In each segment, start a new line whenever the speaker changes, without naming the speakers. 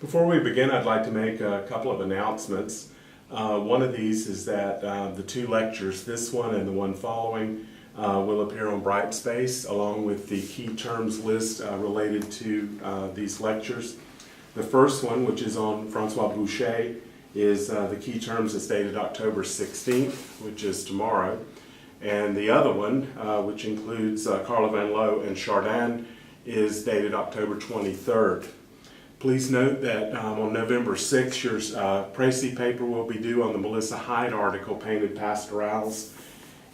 Before we begin, I'd like to make a couple of announcements. One of these is that the two lectures, this one and the one following, will appear on Brightspace along with the key terms list related to these lectures. The first one, which is on Francois Boucher, is the key terms that's dated October 16th, which is tomorrow. And the other one, which includes Carla Van Loo and Chardin, is dated October 23rd. Please note that on November 6th, your Précis paper will be due on the Melissa Hyde article, Painted Pastorals.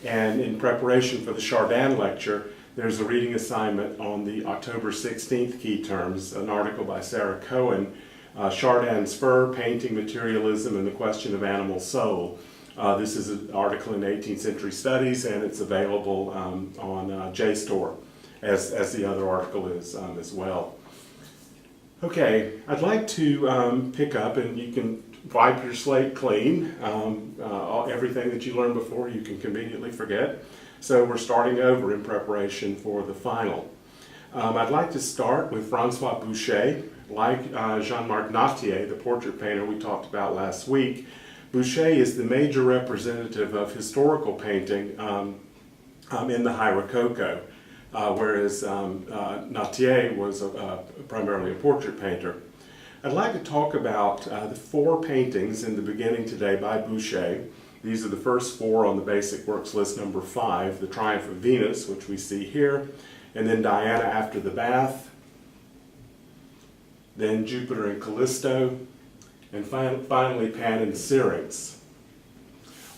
And in preparation for the Chardin lecture, there's a reading assignment on the October 16th key terms, an article by Sarah Cohen, Chardin's Fur, Painting, Materialism, and the Question of Animal Soul. This is an article in 18th Century Studies, and it's available on JSTOR, as the other article is as well. Okay, I'd like to pick up, and you can wipe your slate clean. Everything that you learned before you can conveniently forget. So we're starting over in preparation for the final. I'd like to start with Francois Boucher. Like Jean-Marc Nattier, the portrait painter we talked about last week, Boucher is the major representative of historical painting in the High Rococo. Whereas Nattier was primarily a portrait painter. I'd like to talk about the four paintings in the beginning today by Boucher. These are the first four on the basic works list, number 5, The Triumph of Venus, which we see here, and then Diana After the Bath, then Jupiter and Callisto, and finally Pan and Syrinx.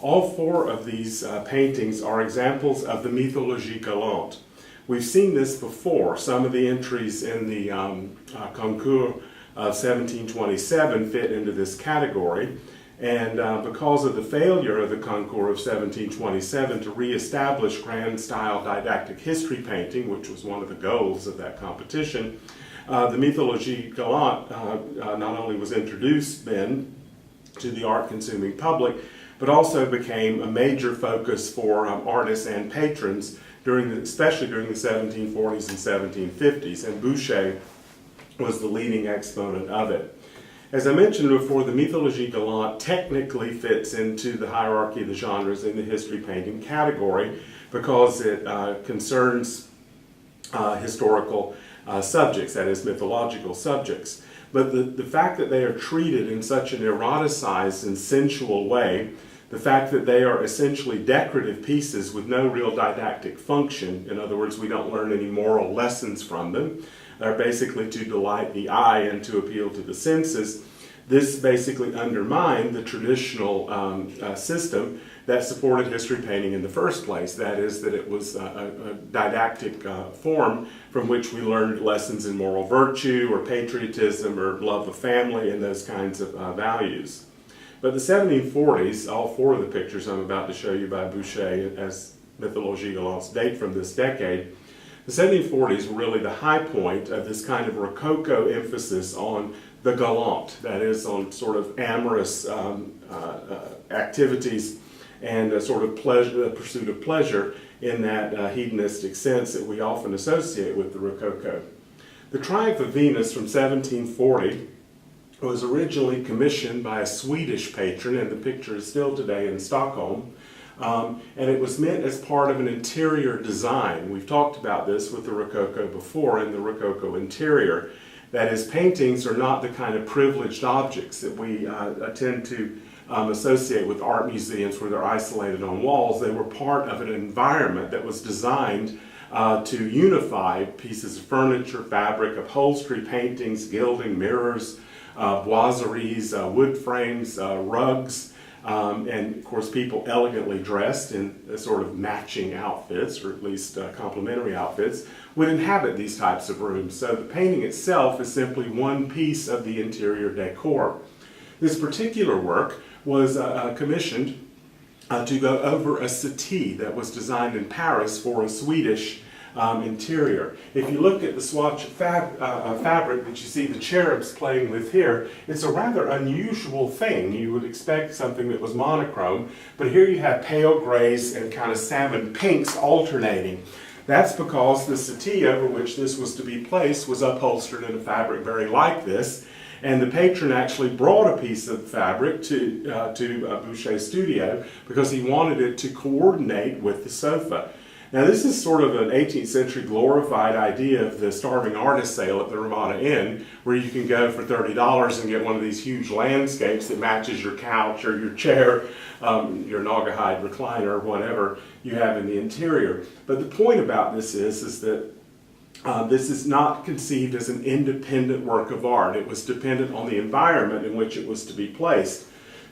All four of these paintings are examples of the mythologie galante. We've seen this before. Some of the entries in the concours of 1727 fit into this category, and because of the failure of the concours of 1727 to reestablish grand style didactic history painting, which was one of the goals of that competition, the mythologie galante not only was introduced then to the art-consuming public, but also became a major focus for artists and patrons, especially during the 1740s and 1750s, and Boucher was the leading exponent of it. As I mentioned before, the mythologie galante technically fits into the hierarchy of the genres in the history painting category because it concerns historical subjects, that is, mythological subjects. But the fact that they are treated in such an eroticized and sensual way, the fact that they are essentially decorative pieces with no real didactic function, in other words, we don't learn any moral lessons from them, they're basically to delight the eye and to appeal to the senses, this basically undermined the traditional system that supported history painting in the first place. That is, that it was a didactic form from which we learned lessons in moral virtue or patriotism or love of family and those kinds of values. But the 1740s, all four of the pictures I'm about to show you by Boucher as mythologie galantes date from this decade. The 1740s were really the high point of this kind of Rococo emphasis on the gallant, that is, on sort of amorous activities and a sort of pleasure, pursuit of pleasure in that hedonistic sense that we often associate with the Rococo. The Triumph of Venus from 1740 was originally commissioned by a Swedish patron, and the picture is still today in Stockholm. And it was meant as part of an interior design. We've talked about this with the Rococo before in the Rococo interior. That is, paintings are not the kind of privileged objects that we tend to associate with art museums where they're isolated on walls. They were part of an environment that was designed to unify pieces of furniture, fabric, upholstery, paintings, gilding, mirrors, boiseries, wood frames, rugs, and of course people elegantly dressed in sort of matching outfits, or at least complementary outfits, would inhabit these types of rooms. So the painting itself is simply one piece of the interior decor. This particular work was commissioned to go over a settee that was designed in Paris for a Swedish interior. If you look at the swatch of fabric that you see the cherubs playing with here, it's a rather unusual thing. You would expect something that was monochrome, but here you have pale grays and kind of salmon pinks alternating. That's because the settee over which this was to be placed was upholstered in a fabric very like this, and the patron actually brought a piece of fabric to Boucher's studio because he wanted it to coordinate with the sofa. Now this is sort of an 18th century glorified idea of the starving artist sale at the Ramada Inn, where you can go for $30 and get one of these huge landscapes that matches your couch or your chair, your Naugahyde recliner, or whatever you have in the interior. But the point about this is that this is not conceived as an independent work of art. It was dependent on the environment in which it was to be placed.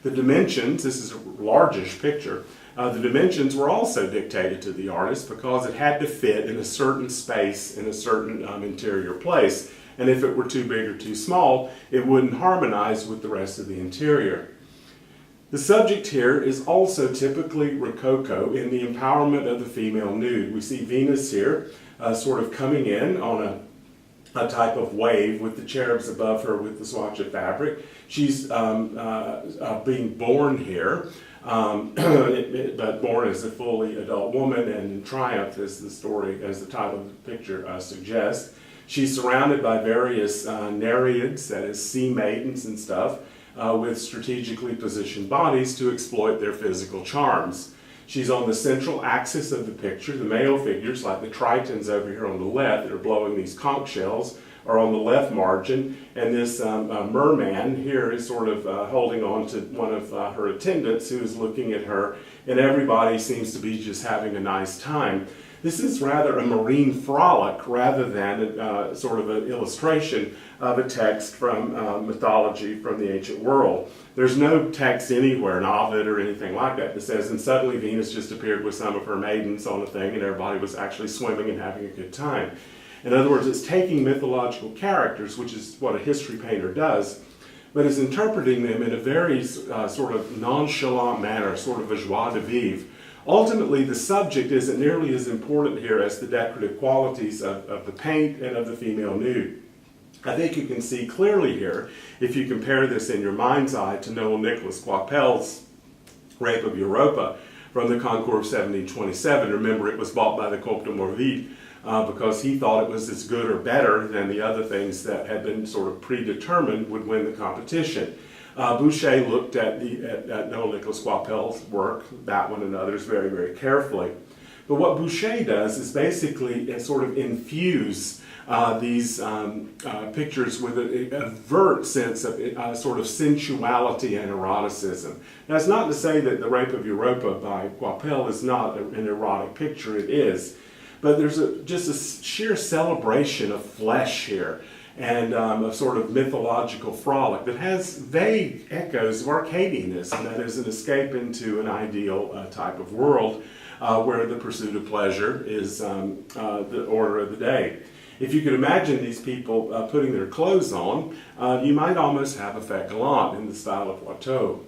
The dimensions, this is a largish picture, the dimensions were also dictated to the artist because it had to fit in a certain space, in a certain interior place. And if it were too big or too small, it wouldn't harmonize with the rest of the interior. The subject here is also typically Rococo in the empowerment of the female nude. We see Venus here sort of coming in on a type of wave with the cherubs above her with the swatch of fabric. She's being born here. But born as a fully adult woman and in triumph, as the story, as the title of the picture suggests. She's surrounded by various nereids, that is sea maidens and stuff, with strategically positioned bodies to exploit their physical charms. She's on the central axis of the picture. The male figures, like the tritons over here on the left that are blowing these conch shells, are on the left margin, and this merman here is sort of holding on to one of her attendants who is looking at her, and everybody seems to be just having a nice time. This is rather a marine frolic rather than sort of an illustration of a text from mythology from the ancient world. There's no text anywhere in Ovid or anything like that says, and suddenly Venus just appeared with some of her maidens on a thing and everybody was actually swimming and having a good time. In other words, it's taking mythological characters, which is what a history painter does, but is interpreting them in a very sort of nonchalant manner, sort of a joie de vivre. Ultimately, the subject isn't nearly as important here as the decorative qualities of the paint and of the female nude. I think you can see clearly here, if you compare this in your mind's eye to Noel Nicholas Coipel's Rape of Europa from the Concours of 1727. Remember, it was bought by the Comte de Morville, because he thought it was as good or better than the other things that had been sort of predetermined would win the competition. Boucher looked at Noel Nicholas Coipel's work, that one and others, very, very carefully. But what Boucher does is basically sort of infuse these pictures with an overt sense of sort of sensuality and eroticism. Now, it's not to say that The Rape of Europa by Coipel is not an erotic picture, it is. But there's just a sheer celebration of flesh here and a sort of mythological frolic that has vague echoes of Arcadianism, that is an escape into an ideal type of world where the pursuit of pleasure is the order of the day. If you could imagine these people putting their clothes on, you might almost have a fête gallant in the style of Watteau.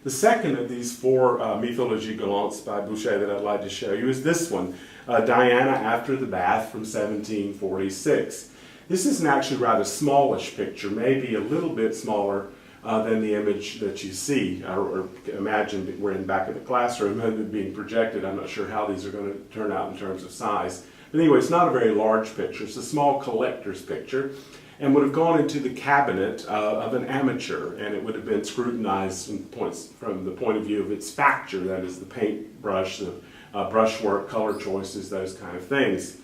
The second of these four Mythologie Galantes by Boucher that I'd like to show you is this one, Diana After the Bath from 1746. This is an actually rather smallish picture, maybe a little bit smaller than the image that you see, or imagine we're in back of the classroom and being projected. I'm not sure how these are going to turn out in terms of size. But anyway, it's not a very large picture. It's a small collector's picture, and would have gone into the cabinet of an amateur, and it would have been scrutinized from the point of view of its facture, that is the paintbrush, the brushwork, color choices, those kind of things.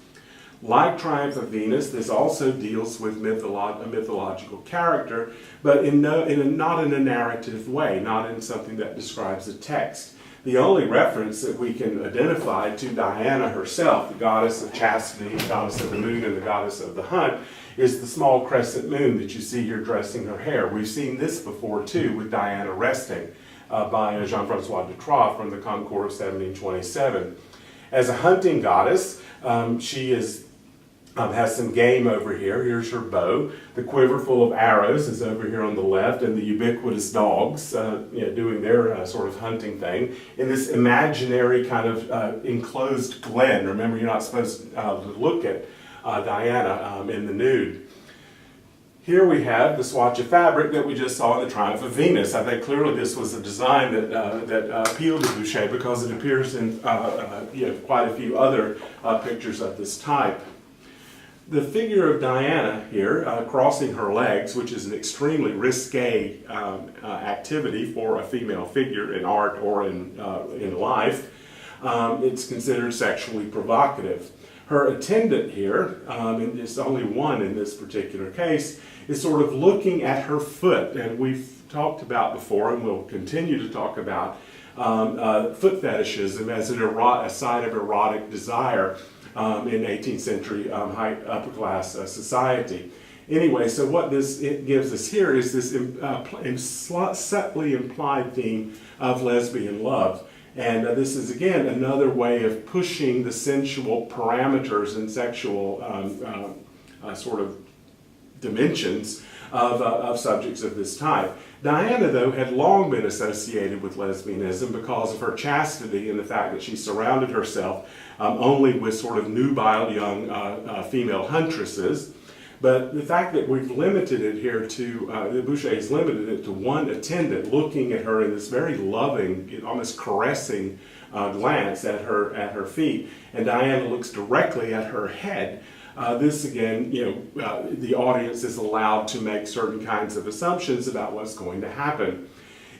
Like Triumph of Venus, this also deals with a mythological character, but not in a narrative way, not in something that describes a text. The only reference that we can identify to Diana herself, the goddess of chastity, the goddess of the moon, and the goddess of the hunt, is the small crescent moon that you see here dressing her hair. We've seen this before too with Diana resting by Jean-Francois de Troyes from the Concours of 1727. As a hunting goddess, she has some game over here. Here's her bow. The quiver full of arrows is over here on the left, and the ubiquitous dogs doing their sort of hunting thing in this imaginary kind of enclosed glen. Remember, you're not supposed to look at Diana in the nude. Here we have the swatch of fabric that we just saw in the Triumph of Venus. I think clearly this was a design that appealed to Boucher because it appears in quite a few other pictures of this type. The figure of Diana here, crossing her legs, which is an extremely risque activity for a female figure in art or in life, it's considered sexually provocative. Her attendant here, and there's only one in this particular case, is sort of looking at her foot, and we've talked about before, and we'll continue to talk about foot fetishism as a sign of erotic desire in 18th century upper class society. Anyway, so what it gives us here is this subtly implied theme of lesbian love. And this is, again, another way of pushing the sensual parameters and sexual sort of dimensions of subjects of this type. Diana, though, had long been associated with lesbianism because of her chastity and the fact that she surrounded herself only with sort of nubile young female huntresses. But the fact that we've limited it here to, Boucher has limited it to one attendant looking at her in this very loving, almost caressing glance at her feet, and Diana looks directly at her head. This again, the audience is allowed to make certain kinds of assumptions about what's going to happen.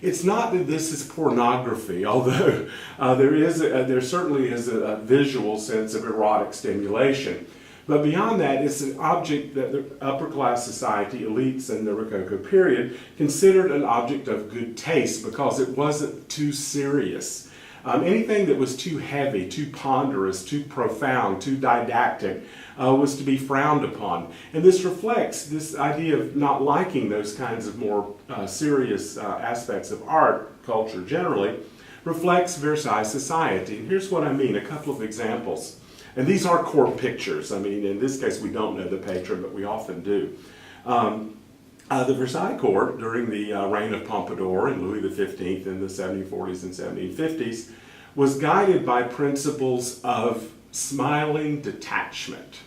It's not that this is pornography, although there certainly is a visual sense of erotic stimulation. But beyond that, it's an object that the upper class society, elites in the Rococo period, considered an object of good taste because it wasn't too serious. Anything that was too heavy, too ponderous, too profound, too didactic was to be frowned upon. And this reflects this idea of not liking those kinds of more serious aspects of art, culture generally, reflects Versailles society. And here's what I mean, a couple of examples. And these are court pictures. I mean, in this case, we don't know the patron, but we often do. The Versailles court, during the reign of Pompadour and Louis XV in the 1740s and 1750s, was guided by principles of smiling detachment.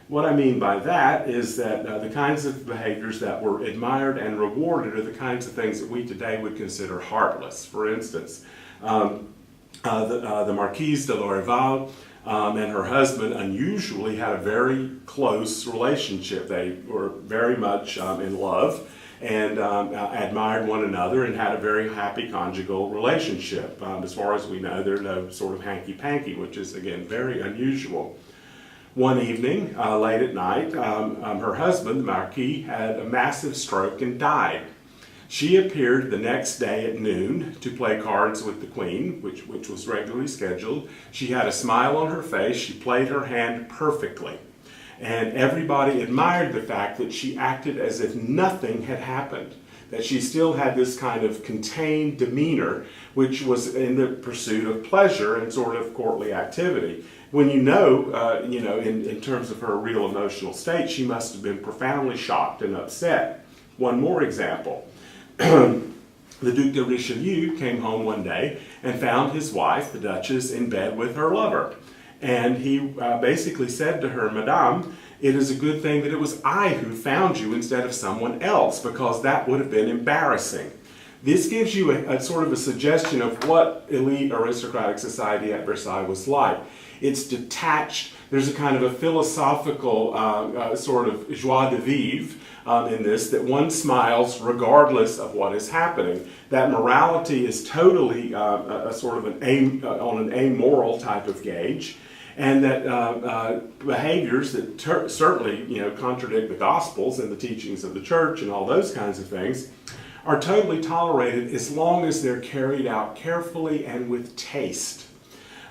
What I mean by that is that the kinds of behaviors that were admired and rewarded are the kinds of things that we today would consider heartless. For instance, the Marquise de Lorival and her husband unusually had a very close relationship. They were very much in love and admired one another and had a very happy conjugal relationship. As far as we know, there's no sort of hanky-panky, which is, again, very unusual. One evening, late at night, her husband, the Marquis, had a massive stroke and died. She appeared the next day at noon to play cards with the Queen, which was regularly scheduled. She had a smile on her face. She played her hand perfectly. And everybody admired the fact that she acted as if nothing had happened, that she still had this kind of contained demeanor, which was in the pursuit of pleasure and sort of courtly activity. When in terms of her real emotional state, she must have been profoundly shocked and upset. One more example. The Duc de Richelieu came home one day and found his wife, the Duchess, in bed with her lover. And he basically said to her, "Madame, it is a good thing that it was I who found you instead of someone else, because that would have been embarrassing." This gives you a sort of a suggestion of what elite aristocratic society at Versailles was like. It's detached. There's a kind of a philosophical sort of joie de vivre in this, that one smiles regardless of what is happening. That morality is totally a sort of on an amoral type of gauge, and that behaviors that certainly contradict the Gospels and the teachings of the Church and all those kinds of things are totally tolerated as long as they're carried out carefully and with taste.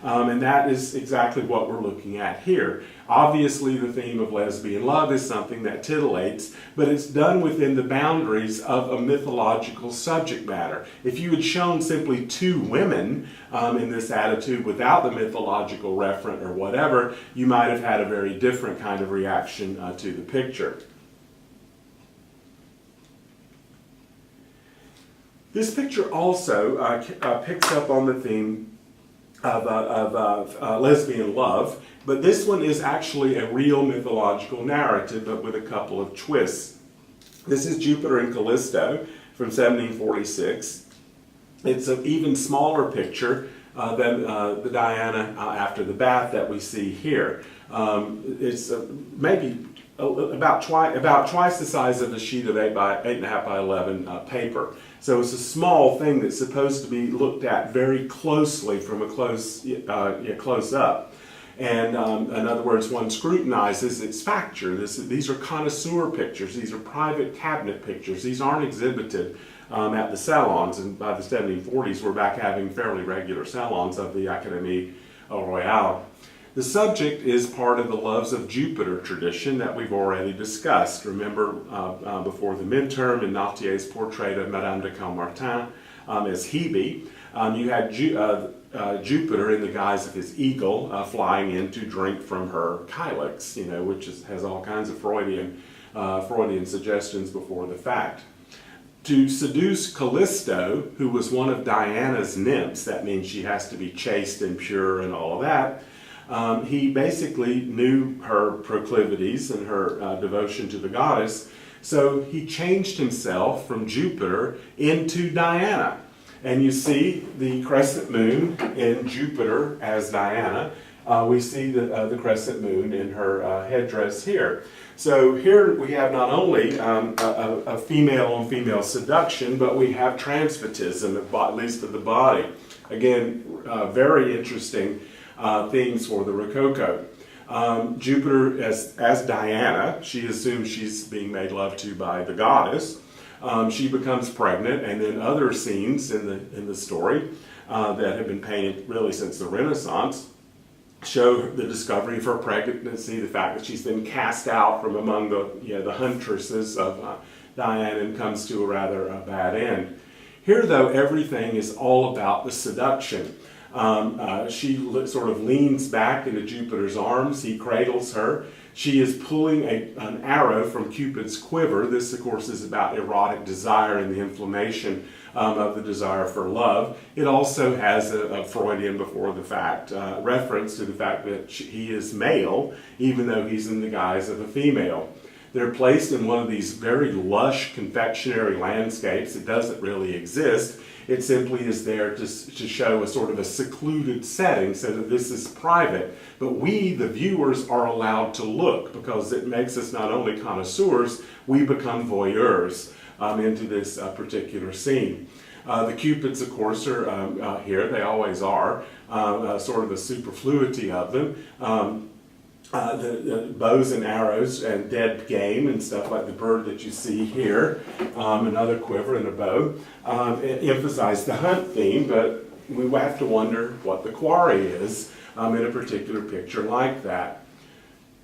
And that is exactly what we're looking at here. Obviously, the theme of lesbian love is something that titillates, but it's done within the boundaries of a mythological subject matter. If you had shown simply two women in this attitude without the mythological referent or whatever, you might have had a very different kind of reaction to the picture. This picture also picks up on the theme of lesbian love, but this one is actually a real mythological narrative, but with a couple of twists. This is Jupiter and Callisto from 1746. It's an even smaller picture than the Diana after the bath that we see here. It's maybe about twice the size of a sheet of 8.5 by 11 paper. So it's a small thing that's supposed to be looked at very closely from a close up. And in other words, one scrutinizes its facture. These are connoisseur pictures. These are private cabinet pictures. These aren't exhibited at the salons. And by the 1740s, we're back having fairly regular salons of the Académie Royale. The subject is part of the Loves of Jupiter tradition that we've already discussed. Remember before the midterm in Nautier's portrait of Madame de Caumartin as Hebe, you had Jupiter in the guise of his eagle flying in to drink from her calyx, which has all kinds of Freudian suggestions before the fact. To seduce Callisto, who was one of Diana's nymphs, that means she has to be chaste and pure and all of that, he basically knew her proclivities and her devotion to the goddess, so he changed himself from Jupiter into Diana. And you see the crescent moon in Jupiter as Diana. We see the crescent moon in her headdress here. So here we have not only a female-on-female seduction, but we have transvestism, at least of the body. Again, very interesting themes for the Rococo. Jupiter as Diana, she assumes she's being made love to by the goddess. She becomes pregnant, and then other scenes in the story that have been painted really since the Renaissance show the discovery of her pregnancy, the fact that she's been cast out from among the huntresses of Diana and comes to a rather bad end. Here, though, everything is all about the seduction. She sort of leans back into Jupiter's arms. He cradles her. She is pulling an arrow from Cupid's quiver. This, of course, is about erotic desire and the inflammation of the desire for love. It also has a Freudian before the fact reference to the fact that he is male, even though he's in the guise of a female. They're placed in one of these very lush confectionery landscapes. It doesn't really exist. It simply is there to show a sort of a secluded setting so that this is private. But we, the viewers, are allowed to look because it makes us not only connoisseurs, we become voyeurs into this particular scene. The Cupids, of course, are here. They always are. Sort of a superfluity of them. The bows and arrows and dead game and stuff like the bird that you see here, another quiver and a bow, emphasize the hunt theme, but we have to wonder what the quarry is in a particular picture like that.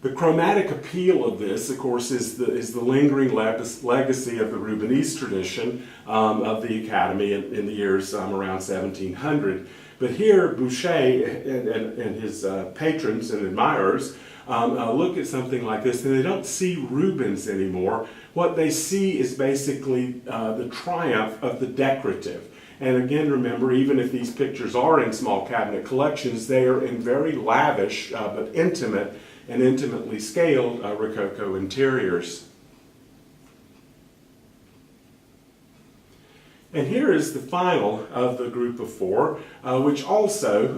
The chromatic appeal of this, of course, is the lingering legacy of the Rubinese tradition of the Academy in the years around 1700. But here, Boucher and his patrons and admirers look at something like this, and they don't see Rubens anymore. What they see is basically the triumph of the decorative. And again, remember, even if these pictures are in small cabinet collections, they are in very lavish but intimate and intimately scaled Rococo interiors. And here is the final of the group of four, which also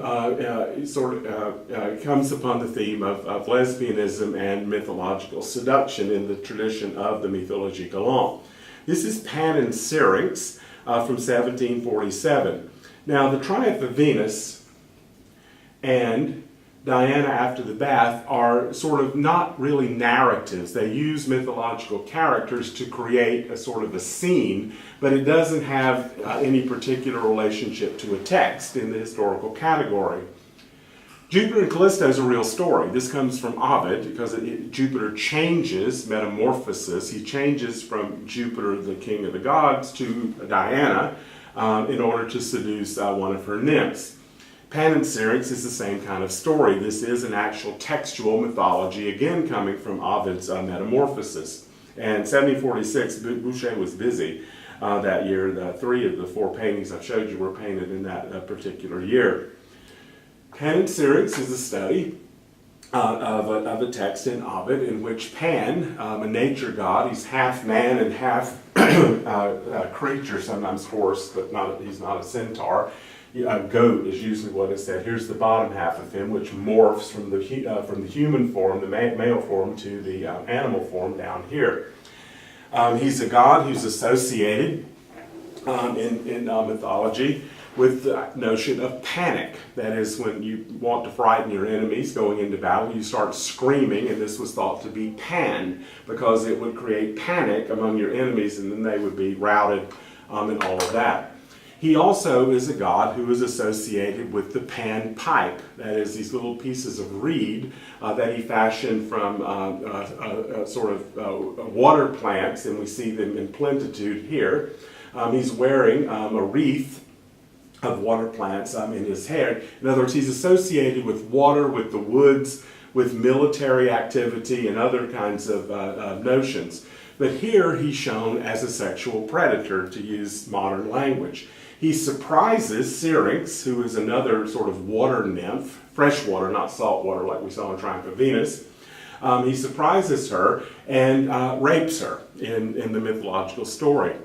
comes upon the theme of lesbianism and mythological seduction in the tradition of the Mythologie Galante. This is Pan and Syrinx from 1747. Now, the Triumph of Venus and Diana after the bath are sort of not really narratives. They use mythological characters to create a sort of a scene, but it doesn't have any particular relationship to a text in the historical category. Jupiter and Callisto is a real story. This comes from Ovid because Jupiter changes, metamorphosis. He changes from Jupiter, the king of the gods, to Diana in order to seduce one of her nymphs. Pan and Syrinx is the same kind of story. This is an actual textual mythology, again coming from Ovid's Metamorphosis. And 1746, Boucher was busy that year. Three of the four paintings I've showed you were painted in that particular year. Pan and Syrinx is a study of a text in Ovid in which Pan, a nature god, he's half man and half creature, sometimes horse, but he's not a centaur. A goat is usually what is said. Here's the bottom half of him, which morphs from the human form, the male form, to the animal form down here. He's a god who's associated in mythology with the notion of panic. That is, when you want to frighten your enemies going into battle, you start screaming, and this was thought to be Pan, because it would create panic among your enemies, and then they would be routed and all of that. He also is a god who is associated with the Pan pipe, that is, these little pieces of reed that he fashioned from water plants, and we see them in plenitude here. He's wearing a wreath of water plants in his hair. In other words, he's associated with water, with the woods, with military activity, and other kinds of notions. But here he's shown as a sexual predator, to use modern language. He surprises Syrinx, who is another sort of water nymph, freshwater, not saltwater like we saw in Triumph of Venus. He surprises her and rapes her in the mythological story.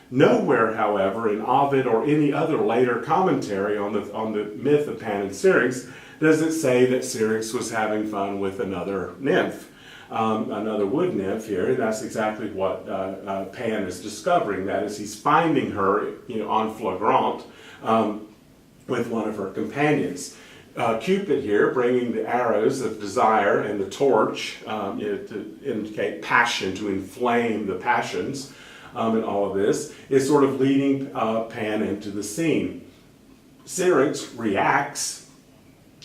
Nowhere, however, in Ovid or any other later commentary on the myth of Pan and Syrinx does it say that Syrinx was having fun with another nymph, another wood nymph here. And that's exactly what Pan is discovering. That is, he's finding her, en flagrant with one of her companions. Cupid here, bringing the arrows of desire and the torch to indicate passion, to inflame the passions. And all of this is sort of leading Pan into the scene. Syrinx reacts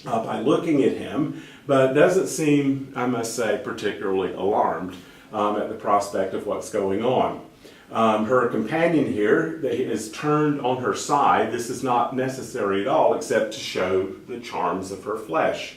by looking at him, but doesn't seem, I must say, particularly alarmed at the prospect of what's going on. Her companion here is turned on her side. This is not necessary at all, except to show the charms of her flesh.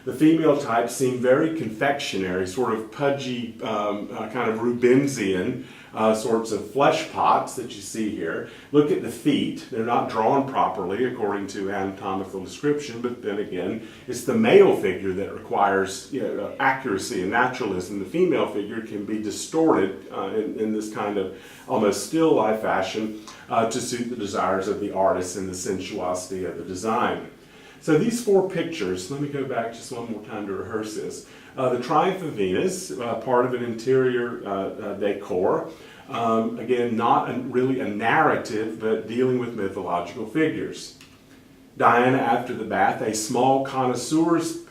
The female types seem very confectionery, sort of pudgy, kind of Rubensian sorts of flesh pots that you see here. Look at the feet. They're not drawn properly according to anatomical description, but then again, it's the male figure that requires accuracy and naturalism. The female figure can be distorted in this kind of almost still life fashion to suit the desires of the artist and the sensuosity of the design. So these four pictures, let me go back just one more time to rehearse this. The Triumph of Venus, part of an interior decor. Again, not really a narrative, but dealing with mythological figures. Diana after the bath, a small connoisseur's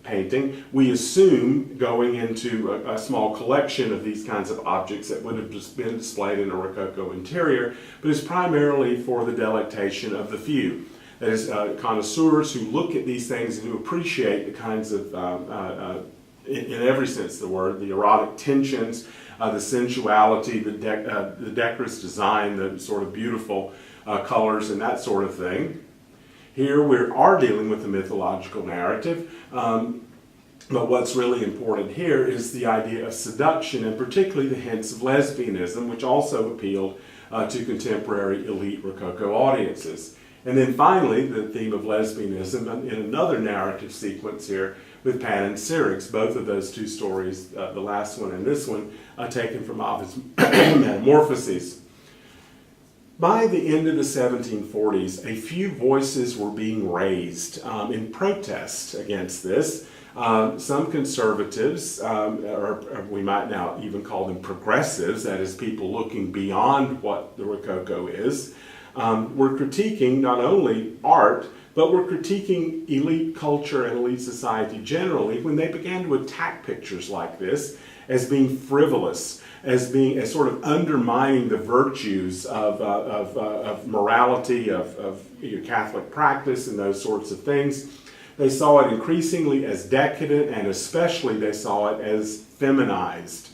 painting, we assume going into a small collection of these kinds of objects that would have just been displayed in a Rococo interior, but is primarily for the delectation of the few. That is, connoisseurs who look at these things and who appreciate the kinds of, in every sense of the word, the erotic tensions, the sensuality, the decorous design, the sort of beautiful colors and that sort of thing. Here we are dealing with the mythological narrative, but what's really important here is the idea of seduction, and particularly the hints of lesbianism, which also appealed to contemporary elite Rococo audiences. And then finally, the theme of lesbianism in another narrative sequence here with Pan and Syrinx, both of those two stories, the last one and this one, taken from Ovid's Metamorphoses. By the end of the 1740s, a few voices were being raised in protest against this. Some conservatives, or we might now even call them progressives, that is, people looking beyond what the Rococo is, were critiquing not only art, but were critiquing elite culture and elite society generally when they began to attack pictures like this as being frivolous, as sort of undermining the virtues of morality, of Catholic practice and those sorts of things. They saw it increasingly as decadent, and especially they saw it as feminized.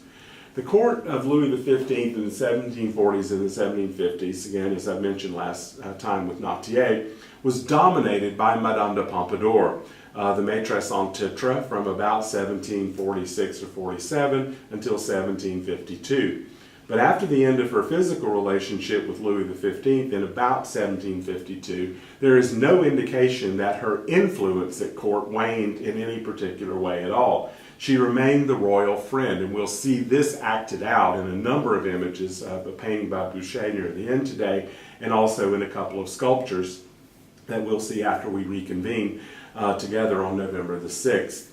The court of Louis XV in the 1740s and the 1750s, again, as I mentioned last time with Nautier, was dominated by Madame de Pompadour, the maîtresse en titre from about 1746 or 47 until 1752. But after the end of her physical relationship with Louis XV in about 1752, there is no indication that her influence at court waned in any particular way at all. She remained the royal friend, and we'll see this acted out in a number of images, a painting by Boucher near the end today, and also in a couple of sculptures that we'll see after we reconvene together on November the 6th.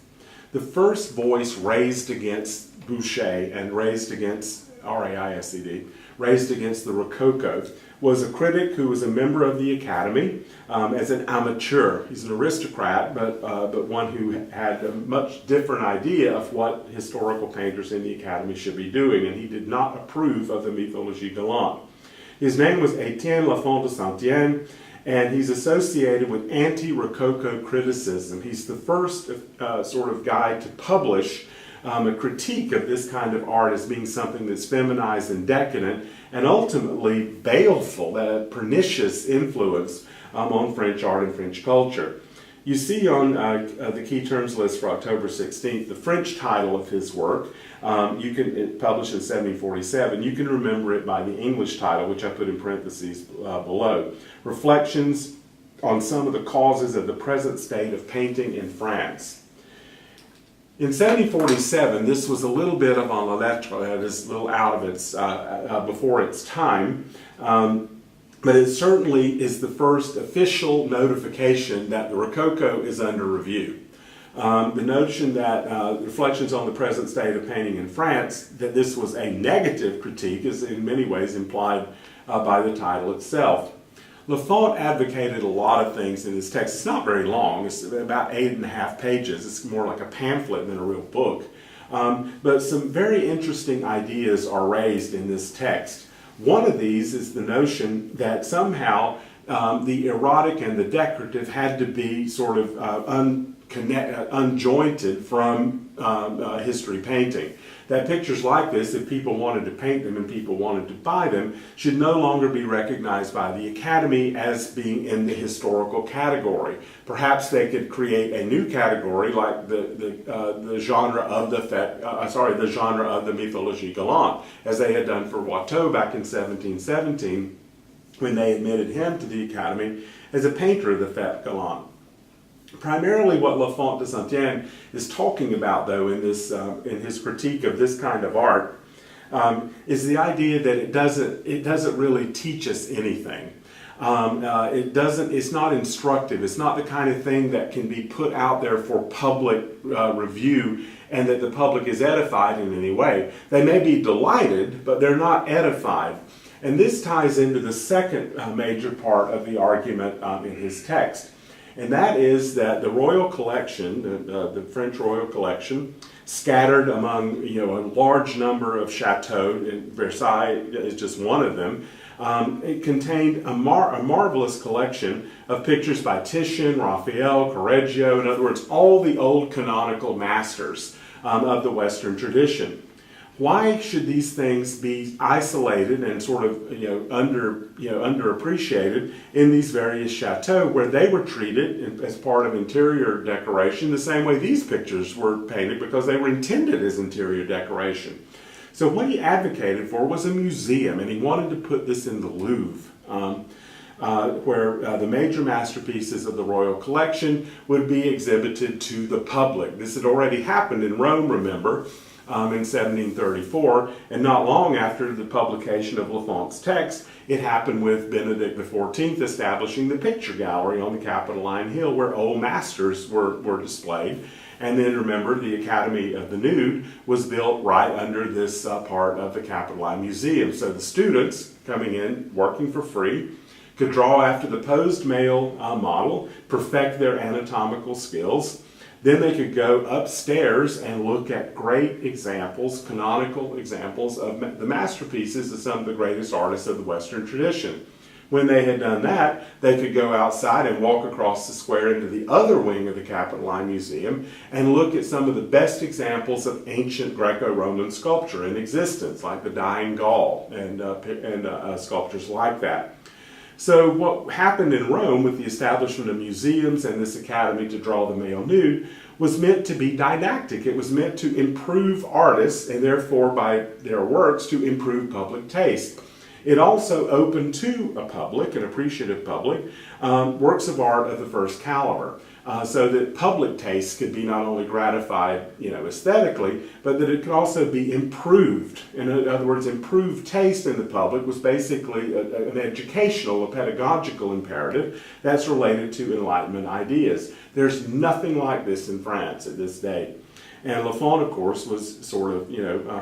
The first voice raised against Boucher and raised against RAISED, raised against the Rococo, was a critic who was a member of the Academy as an amateur. He's an aristocrat, but one who had a much different idea of what historical painters in the Academy should be doing, and he did not approve of the mythologie galante. His name was Etienne Lafont de Saint-Étienne, and he's associated with anti-Rococo criticism. He's the first sort of guy to publish a critique of this kind of art as being something that's feminized and decadent, and ultimately baleful, that pernicious influence on French art and French culture. You see on the key terms list for October 16th, the French title of his work. It published in 1747. You can remember it by the English title, which I put in parentheses below. Reflections on some of the causes of the present state of painting in France. In 1747, this was a little bit of en la lettre, it is a little out of its, before its time, but it certainly is the first official notification that the Rococo is under review. The notion that reflections on the present state of painting in France, that this was a negative critique, is in many ways implied by the title itself. Lafont advocated a lot of things in his text. It's not very long, it's about 8.5 pages. It's more like a pamphlet than a real book. But some very interesting ideas are raised in this text. One of these is the notion that somehow the erotic and the decorative had to be sort of unjointed from history painting. That pictures like this, if people wanted to paint them and people wanted to buy them, should no longer be recognized by the Academy as being in the historical category. Perhaps they could create a new category like the genre of the genre of the mythologie galante, as they had done for Watteau back in 1717, when they admitted him to the Academy as a painter of the fête galante. Primarily what Lafont de Saint-Étienne is talking about, though, in his critique of this kind of art, is the idea that it doesn't really teach us anything. It's not instructive. It's not the kind of thing that can be put out there for public review and that the public is edified in any way. They may be delighted, but they're not edified. And this ties into the second major part of the argument in his text. And that is that the royal collection, the French royal collection, scattered among a large number of chateaux, and Versailles is just one of them, it contained a marvelous collection of pictures by Titian, Raphael, Correggio, in other words, all the old canonical masters of the Western tradition. Why should these things be isolated and sort of underappreciated in these various chateaux, where they were treated as part of interior decoration the same way these pictures were painted, because they were intended as interior decoration? So what he advocated for was a museum, and he wanted to put this in the Louvre, where the major masterpieces of the royal collection would be exhibited to the public. This had already happened in Rome, remember, in 1734, and not long after the publication of Lafont's text, it happened with Benedict XIV establishing the picture gallery on the Capitoline Hill, where old masters were displayed. And then remember, the Academy of the Nude was built right under this part of the Capitoline Museum. So the students coming in, working for free, could draw after the posed male model, perfect their anatomical skills. Then they could go upstairs and look at great examples, canonical examples of the masterpieces of some of the greatest artists of the Western tradition. When they had done that, they could go outside and walk across the square into the other wing of the Capitoline Museum and look at some of the best examples of ancient Greco-Roman sculpture in existence, like the Dying Gaul and sculptures like that. So what happened in Rome with the establishment of museums and this academy to draw the male nude was meant to be didactic. It was meant to improve artists and therefore by their works to improve public taste. It also opened to a public, an appreciative public, works of art of the first caliber, so that public taste could be not only gratified, aesthetically, but that it could also be improved. In other words, improved taste in the public was basically an educational, a pedagogical imperative that's related to Enlightenment ideas. There's nothing like this in France at this day. And Lafont, of course, was sort of,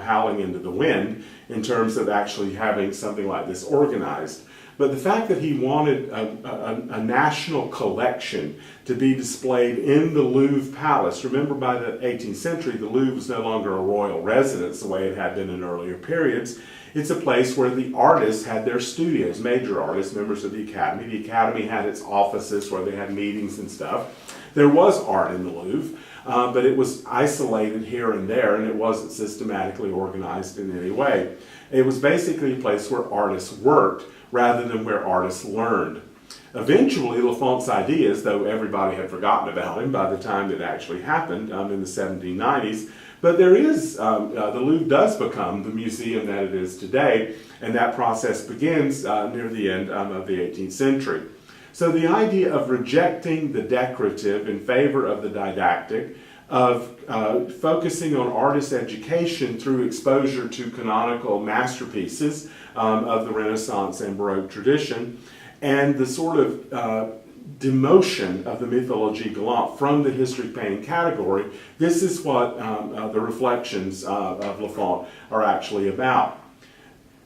howling into the wind in terms of actually having something like this organized. But the fact that he wanted a national collection to be displayed in the Louvre Palace, remember by the 18th century, the Louvre was no longer a royal residence the way it had been in earlier periods. It's a place where the artists had their studios, major artists, members of the Academy. The Academy had its offices where they had meetings and stuff. There was art in the Louvre. But it was isolated here and there, and it wasn't systematically organized in any way. It was basically a place where artists worked rather than where artists learned. Eventually, Lafont's ideas, though everybody had forgotten about him by the time it actually happened in the 1790s, but there is, the Louvre does become the museum that it is today, and that process begins near the end of the 18th century. So the idea of rejecting the decorative in favor of the didactic, of focusing on artist education through exposure to canonical masterpieces of the Renaissance and Baroque tradition, and the sort of demotion of the mythologie galante from the history painting category, this is what the reflections of Lafont are actually about.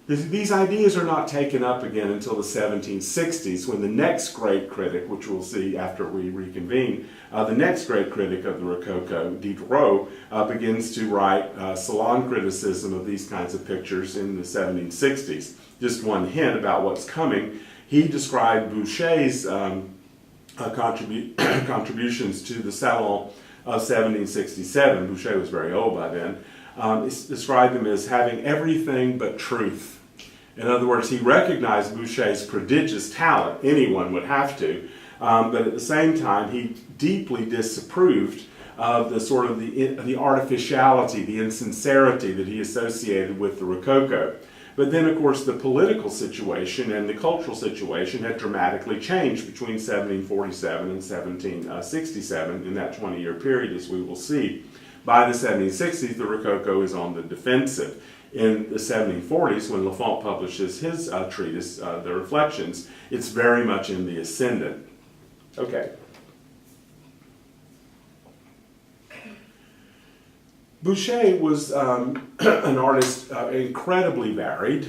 These ideas are not taken up again until the 1760s, when the next great critic, which we'll see after we reconvene, the next great critic of the Rococo, Diderot, begins to write salon criticism of these kinds of pictures in the 1760s. Just one hint about what's coming. He described Boucher's contributions to the Salon of 1767. Boucher was very old by then. Described them as having everything but truth. In other words, he recognized Boucher's prodigious talent. Anyone would have to. But at the same time, he deeply disapproved of the sort of the artificiality, the insincerity that he associated with the Rococo. But then, of course, the political situation and the cultural situation had dramatically changed between 1747 and 1767 in that 20-year period, as we will see. By the 1760s, the Rococo is on the defensive. In the 1740s, when Lafont publishes his treatise, The Reflections, it's very much in the ascendant. Okay. Boucher was an artist incredibly varied.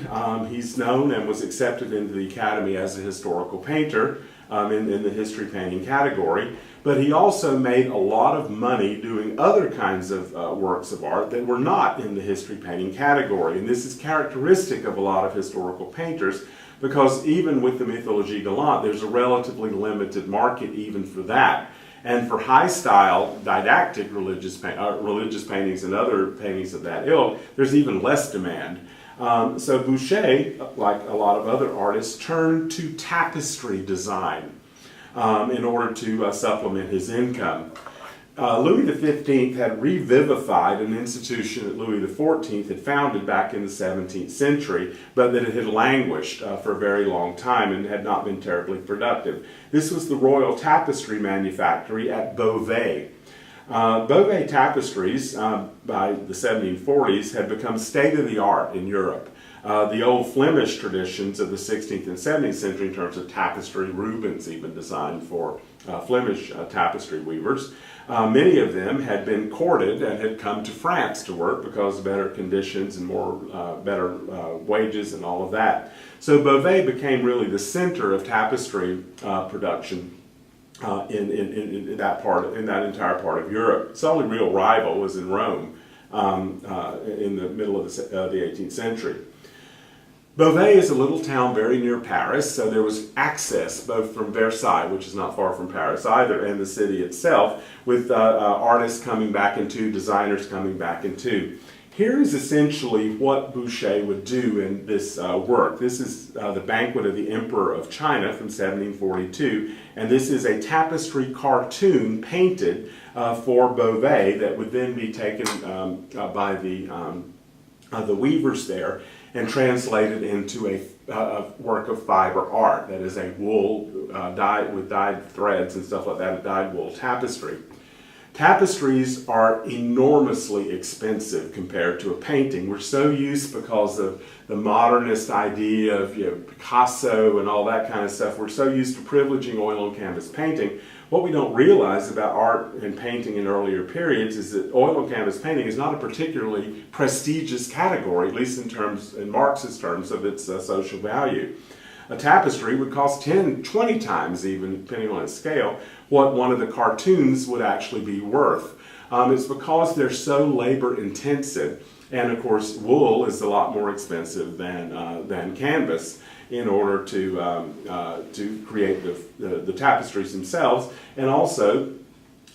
He's known and was accepted into the Academy as a historical painter in the history painting category, but he also made a lot of money doing other kinds of works of art that were not in the history painting category. And this is characteristic of a lot of historical painters, because even with the mythologie galante, there's a relatively limited market even for that. And for high-style, didactic religious paintings and other paintings of that ilk, there's even less demand. So Boucher, like a lot of other artists, turned to tapestry design in order to supplement his income. Louis XV had revivified an institution that Louis XIV had founded back in the 17th century, but that it had languished for a very long time and had not been terribly productive. This was the Royal Tapestry Manufactory at Beauvais. Beauvais tapestries, by the 1740s, had become state-of-the-art in Europe. The old Flemish traditions of the 16th and 17th century in terms of tapestry, Rubens even designed for Flemish tapestry weavers. Many of them had been courted and had come to France to work because of better conditions and better wages and all of that. So Beauvais became really the center of tapestry production in that entire part of Europe. Its only real rival was in Rome in the middle of the 18th century. Beauvais is a little town very near Paris, so there was access both from Versailles, which is not far from Paris either, and the city itself, with artists coming back into, designers coming back into. Here is essentially what Boucher would do in this work. This is the Banquet of the Emperor of China from 1742, and this is a tapestry cartoon painted for Beauvais that would then be taken by the weavers there and translated into a work of fiber art, that is a wool dyed with dyed threads and stuff like that, a dyed wool tapestry. Tapestries are enormously expensive compared to a painting. We're so used, because of the modernist idea of Picasso and all that kind of stuff, we're so used to privileging oil on canvas painting. What we don't realize about art and painting in earlier periods is that oil on canvas painting is not a particularly prestigious category, at least in Marxist terms of its social value. A tapestry would cost 10, 20 times even, depending on its scale, what one of the cartoons would actually be worth. It's because they're so labor intensive, and of course wool is a lot more expensive than canvas in order to create the tapestries themselves, and also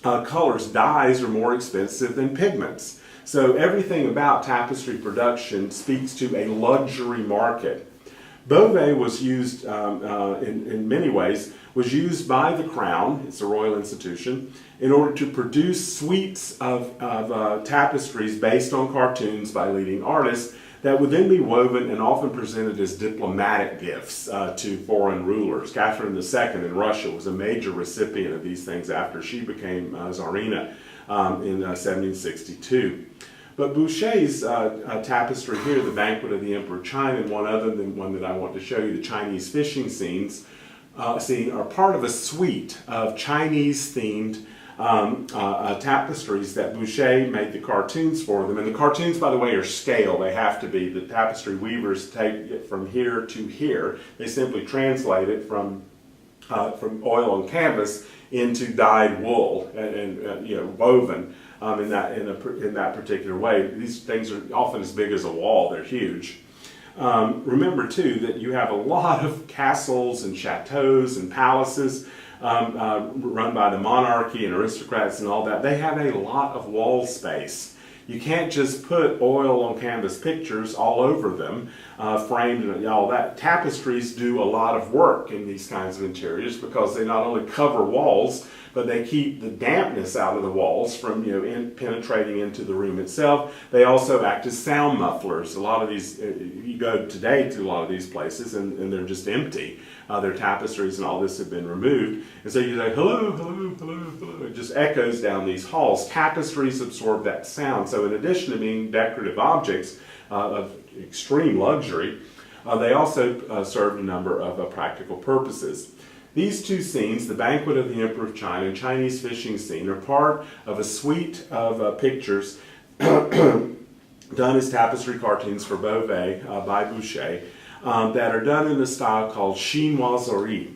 colors, dyes are more expensive than pigments. So everything about tapestry production speaks to a luxury market. Beauvais was used in many ways, was used by the Crown, it's a royal institution, in order to produce suites of tapestries based on cartoons by leading artists that would then be woven and often presented as diplomatic gifts to foreign rulers. Catherine II in Russia was a major recipient of these things after she became Tsarina in 1762. But Boucher's tapestry here, the Banquet of the Emperor of China, and one other than one that I want to show you, the Chinese fishing scenes, are part of a suite of Chinese-themed tapestries that Boucher made the cartoons for them. And the cartoons, by the way, are scale. They have to be. The tapestry weavers take it from here to here. They simply translate it from oil on canvas into dyed wool and woven in that particular way. These things are often as big as a wall. They're huge. Remember too that you have a lot of castles and chateaus and palaces run by the monarchy and aristocrats and all that. They have a lot of wall space. You can't just put oil on canvas pictures all over them, framed and all that. Tapestries do a lot of work in these kinds of interiors because they not only cover walls, but they keep the dampness out of the walls from penetrating into the room itself. They also act as sound mufflers. A lot of these, you go today to a lot of these places and they're just empty. Their tapestries and all this have been removed. And so you say, hello, hello, hello, hello. It just echoes down these halls. Tapestries absorb that sound. So in addition to being decorative objects of extreme luxury, they also served a number of practical purposes. These two scenes, the Banquet of the Emperor of China and Chinese fishing scene, are part of a suite of pictures done as tapestry cartoons for Beauvais by Boucher that are done in a style called chinoiserie.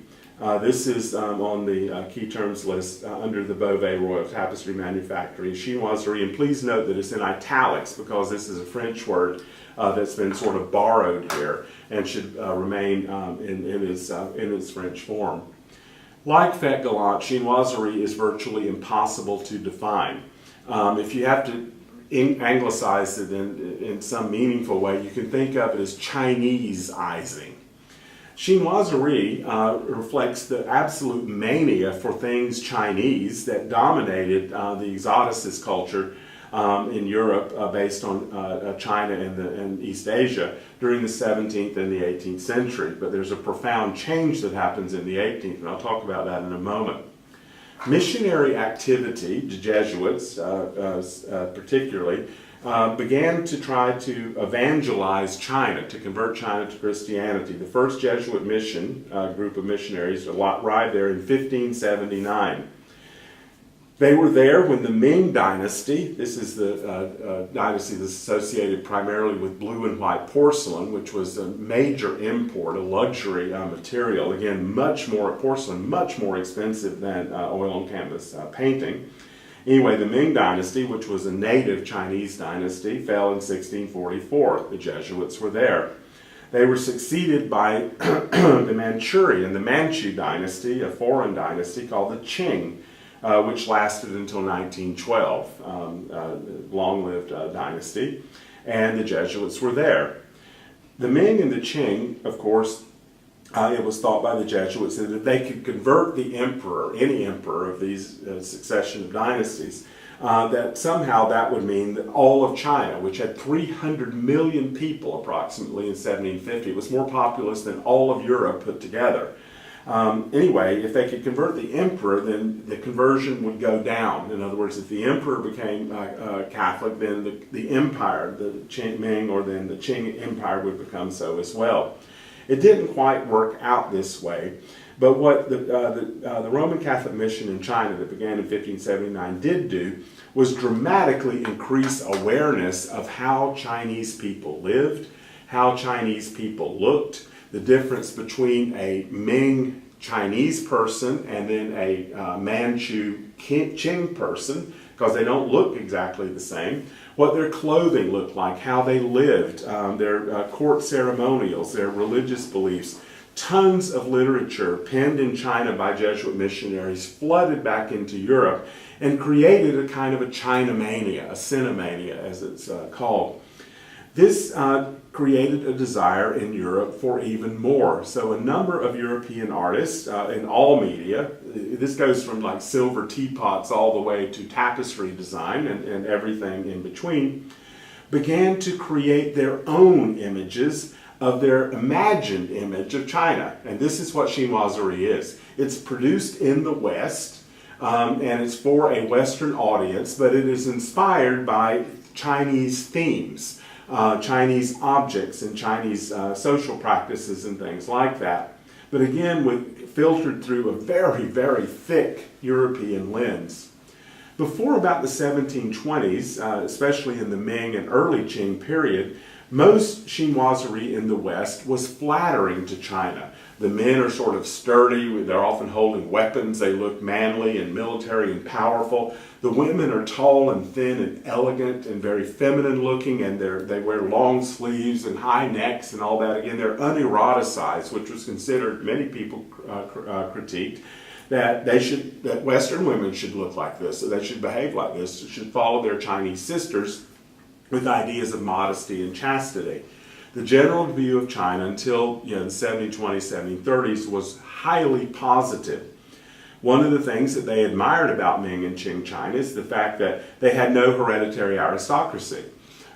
This is on the key terms list under the Beauvais Royal Tapestry Manufactory. Chinoiserie, and please note that it's in italics because this is a French word that's been sort of borrowed here and should remain in its French form. Like fête gallant, chinoiserie is virtually impossible to define. If you have to anglicize it in some meaningful way, you can think of it as Chineseizing. Chinoiserie reflects the absolute mania for things Chinese that dominated the exoticist culture in Europe based on China and East Asia during the 17th and the 18th century. But there's a profound change that happens in the 18th, and I'll talk about that in a moment. Missionary activity, the Jesuits particularly, began to try to evangelize China, to convert China to Christianity. The first Jesuit mission group of missionaries arrived there in 1579. They were there when the Ming Dynasty, this is the dynasty that's associated primarily with blue and white porcelain, which was a major import, a luxury material. Again, porcelain much more expensive than oil on canvas painting. Anyway, the Ming Dynasty, which was a native Chinese dynasty, fell in 1644. The Jesuits were there. They were succeeded by the Manchu dynasty, a foreign dynasty called the Qing, which lasted until 1912, long-lived dynasty. and the Jesuits were there. The Ming and the Qing, of course, it was thought by the Jesuits that if they could convert the emperor, any emperor of these succession of dynasties, that somehow that would mean that all of China, which had 300 million people approximately in 1750, was more populous than all of Europe put together. Anyway, if they could convert the emperor, then the conversion would go down. In other words, if the emperor became Catholic, then the empire, the Qing Ming or then the Qing Empire would become so as well. It didn't quite work out this way, but what the Roman Catholic mission in China that began in 1579 did do was dramatically increase awareness of how Chinese people lived, how Chinese people looked, the difference between a Ming Chinese person and then a Manchu Qing person, because they don't look exactly the same, what their clothing looked like, how they lived, their court ceremonials, their religious beliefs. Tons of literature penned in China by Jesuit missionaries flooded back into Europe and created a kind of a China mania, a cinemania as it's called. This created a desire in Europe for even more. So a number of European artists in all media, this goes from like silver teapots all the way to tapestry design and everything in between, began to create their own images of their imagined image of China. And this is what chinoiserie is. It's produced in the West, and it's for a Western audience, but it is inspired by Chinese themes. Chinese objects and Chinese social practices and things like that. But again, filtered through a very, very thick European lens. Before about the 1720s, especially in the Ming and early Qing period, most chinoiserie in the West was flattering to China. The men are sort of sturdy, they're often holding weapons, they look manly and military and powerful. The women are tall and thin and elegant and very feminine looking, and they wear long sleeves and high necks and all that. Again, they're uneroticized, which was considered, many people critiqued, that Western women should look like this, so they should behave like this, should follow their Chinese sisters with ideas of modesty and chastity. The general view of China until the 1720s, 1730s was highly positive. One of the things that they admired about Ming and Qing China is the fact that they had no hereditary aristocracy.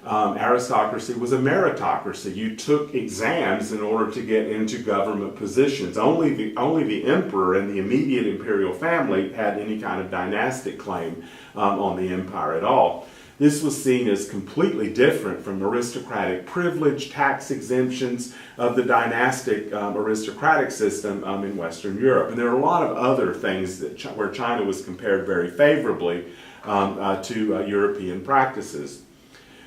Aristocracy was a meritocracy. You took exams in order to get into government positions. Only the emperor and the immediate imperial family had any kind of dynastic claim on the empire at all. This was seen as completely different from aristocratic privilege, tax exemptions of the dynastic aristocratic system in Western Europe. And there are a lot of other things where China was compared very favorably to European practices.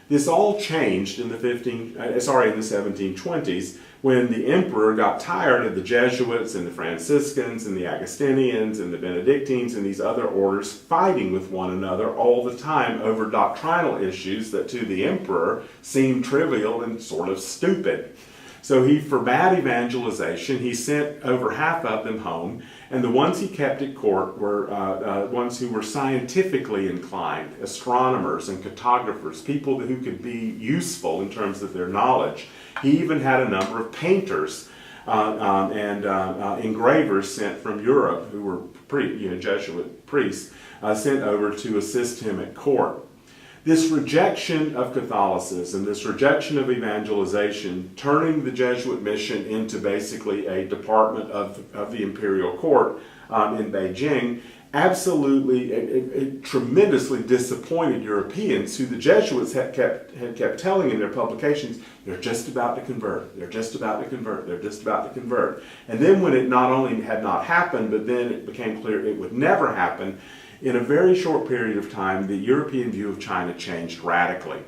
This all changed in the 1720s when the emperor got tired of the Jesuits and the Franciscans and the Augustinians and the Benedictines and these other orders fighting with one another all the time over doctrinal issues that to the emperor seemed trivial and sort of stupid. So he forbade evangelization. He sent over half of them home, and the ones he kept at court were ones who were scientifically inclined, astronomers and cartographers, people who could be useful in terms of their knowledge. He even had a number of painters and engravers sent from Europe who were Jesuit priests sent over to assist him at court. This rejection of Catholicism, this rejection of evangelization, turning the Jesuit mission into basically a department of the imperial court in Beijing, absolutely, it tremendously disappointed Europeans who the Jesuits had kept telling in their publications, they're just about to convert, they're just about to convert, they're just about to convert. And then when it not only had not happened, but then it became clear it would never happen, in a very short period of time, the European view of China changed radically.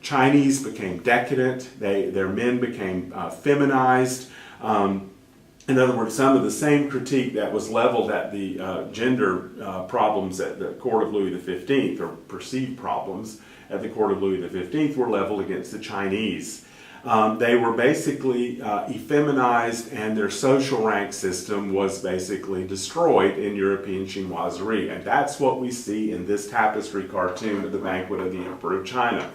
Chinese became decadent, their men became feminized. In other words, some of the same critique that was leveled at the gender problems at the court of Louis XV, or perceived problems at the court of Louis XV, were leveled against the Chinese. They were basically effeminized, and their social rank system was basically destroyed in European chinoiserie. And that's what we see in this tapestry cartoon of the Banquet of the Emperor of China.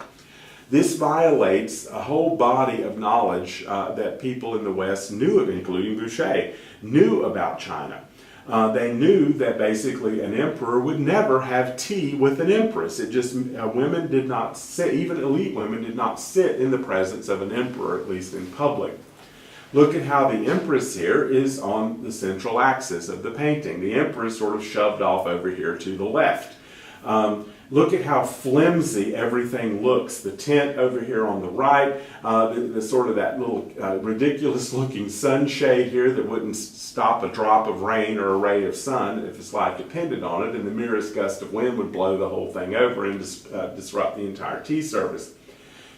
This violates a whole body of knowledge that people in the West knew of, including Boucher, knew about China. They knew that basically an emperor would never have tea with an empress. It just, women did not sit, even elite women did not sit in the presence of an emperor, at least in public. Look at how the empress here is on the central axis of the painting. The empress sort of shoved off over here to the left. Look at how flimsy everything looks. The tent over here on the right, the sort of that little ridiculous looking sunshade here that wouldn't stop a drop of rain or a ray of sun if his life depended on it, and the merest gust of wind would blow the whole thing over and disrupt the entire tea service.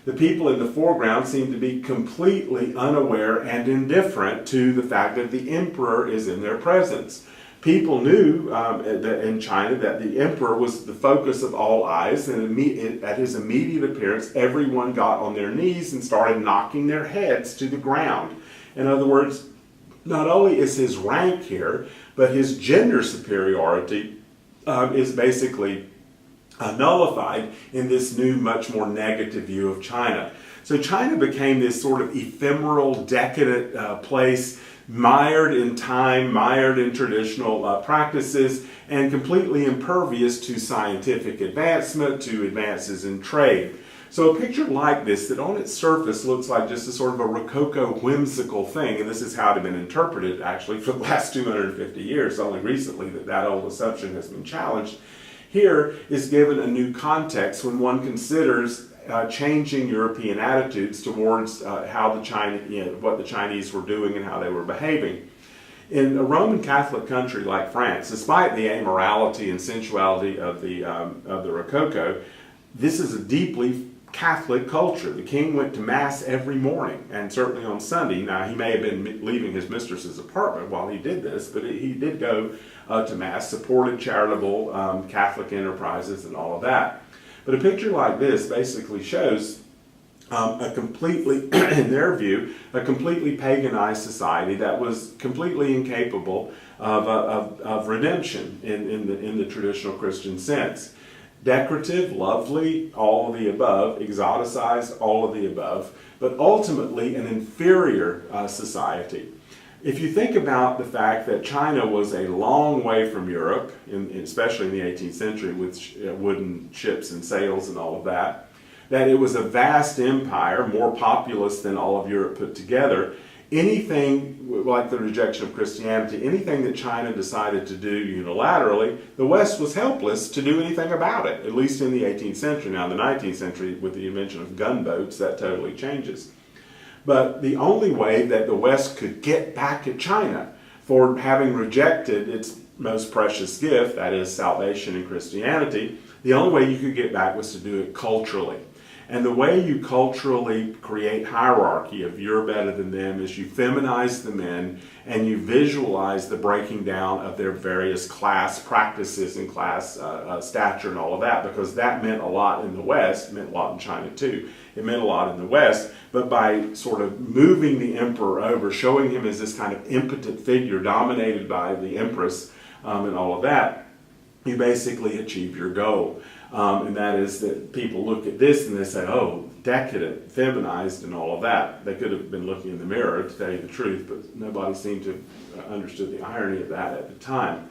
The people in the foreground seem to be completely unaware and indifferent to the fact that the emperor is in their presence. People knew in China that the emperor was the focus of all eyes, and at his immediate appearance, everyone got on their knees and started knocking their heads to the ground. In other words, not only is his rank here, but his gender superiority is basically nullified in this new, much more negative view of China. So China became this sort of ephemeral, decadent place, mired in time, mired in traditional practices, and completely impervious to scientific advancement, to advances in trade. So a picture like this, that on its surface looks like just a sort of a Rococo whimsical thing, and this is how it had been interpreted actually for the last 250 years, only recently that old assumption has been challenged, here is given a new context when one considers changing European attitudes towards how what the Chinese were doing and how they were behaving. In a Roman Catholic country like France, despite the amorality and sensuality of the Rococo, this is a deeply Catholic culture. The king went to Mass every morning, and certainly on Sunday. Now, he may have been leaving his mistress's apartment while he did this, but he did go to Mass, supported charitable Catholic enterprises and all of that. But a picture like this basically shows a completely, in their view, a completely paganized society that was completely incapable of redemption in the traditional Christian sense. Decorative, lovely, all of the above, exoticized, all of the above, but ultimately an inferior society. If you think about the fact that China was a long way from Europe, especially in the 18th century with wooden ships and sails and all of that it was a vast empire, more populous than all of Europe put together, anything like the rejection of Christianity, anything that China decided to do unilaterally, the West was helpless to do anything about it, at least in the 18th century. Now, in the 19th century, with the invention of gunboats, that totally changes. But the only way that the West could get back at China for having rejected its most precious gift, that is salvation in Christianity, the only way you could get back was to do it culturally. And the way you culturally create hierarchy of you're better than them is you feminize the men and you visualize the breaking down of their various class practices and class stature and all of that, because that meant a lot in the West, meant a lot in China too. It meant a lot in the West, but by sort of moving the emperor over, showing him as this kind of impotent figure dominated by the empress and all of that, you basically achieve your goal. And that is that people look at this and they say, oh, decadent, feminized, and all of that. They could have been looking in the mirror, to tell you the truth, but nobody seemed to have understood the irony of that at the time.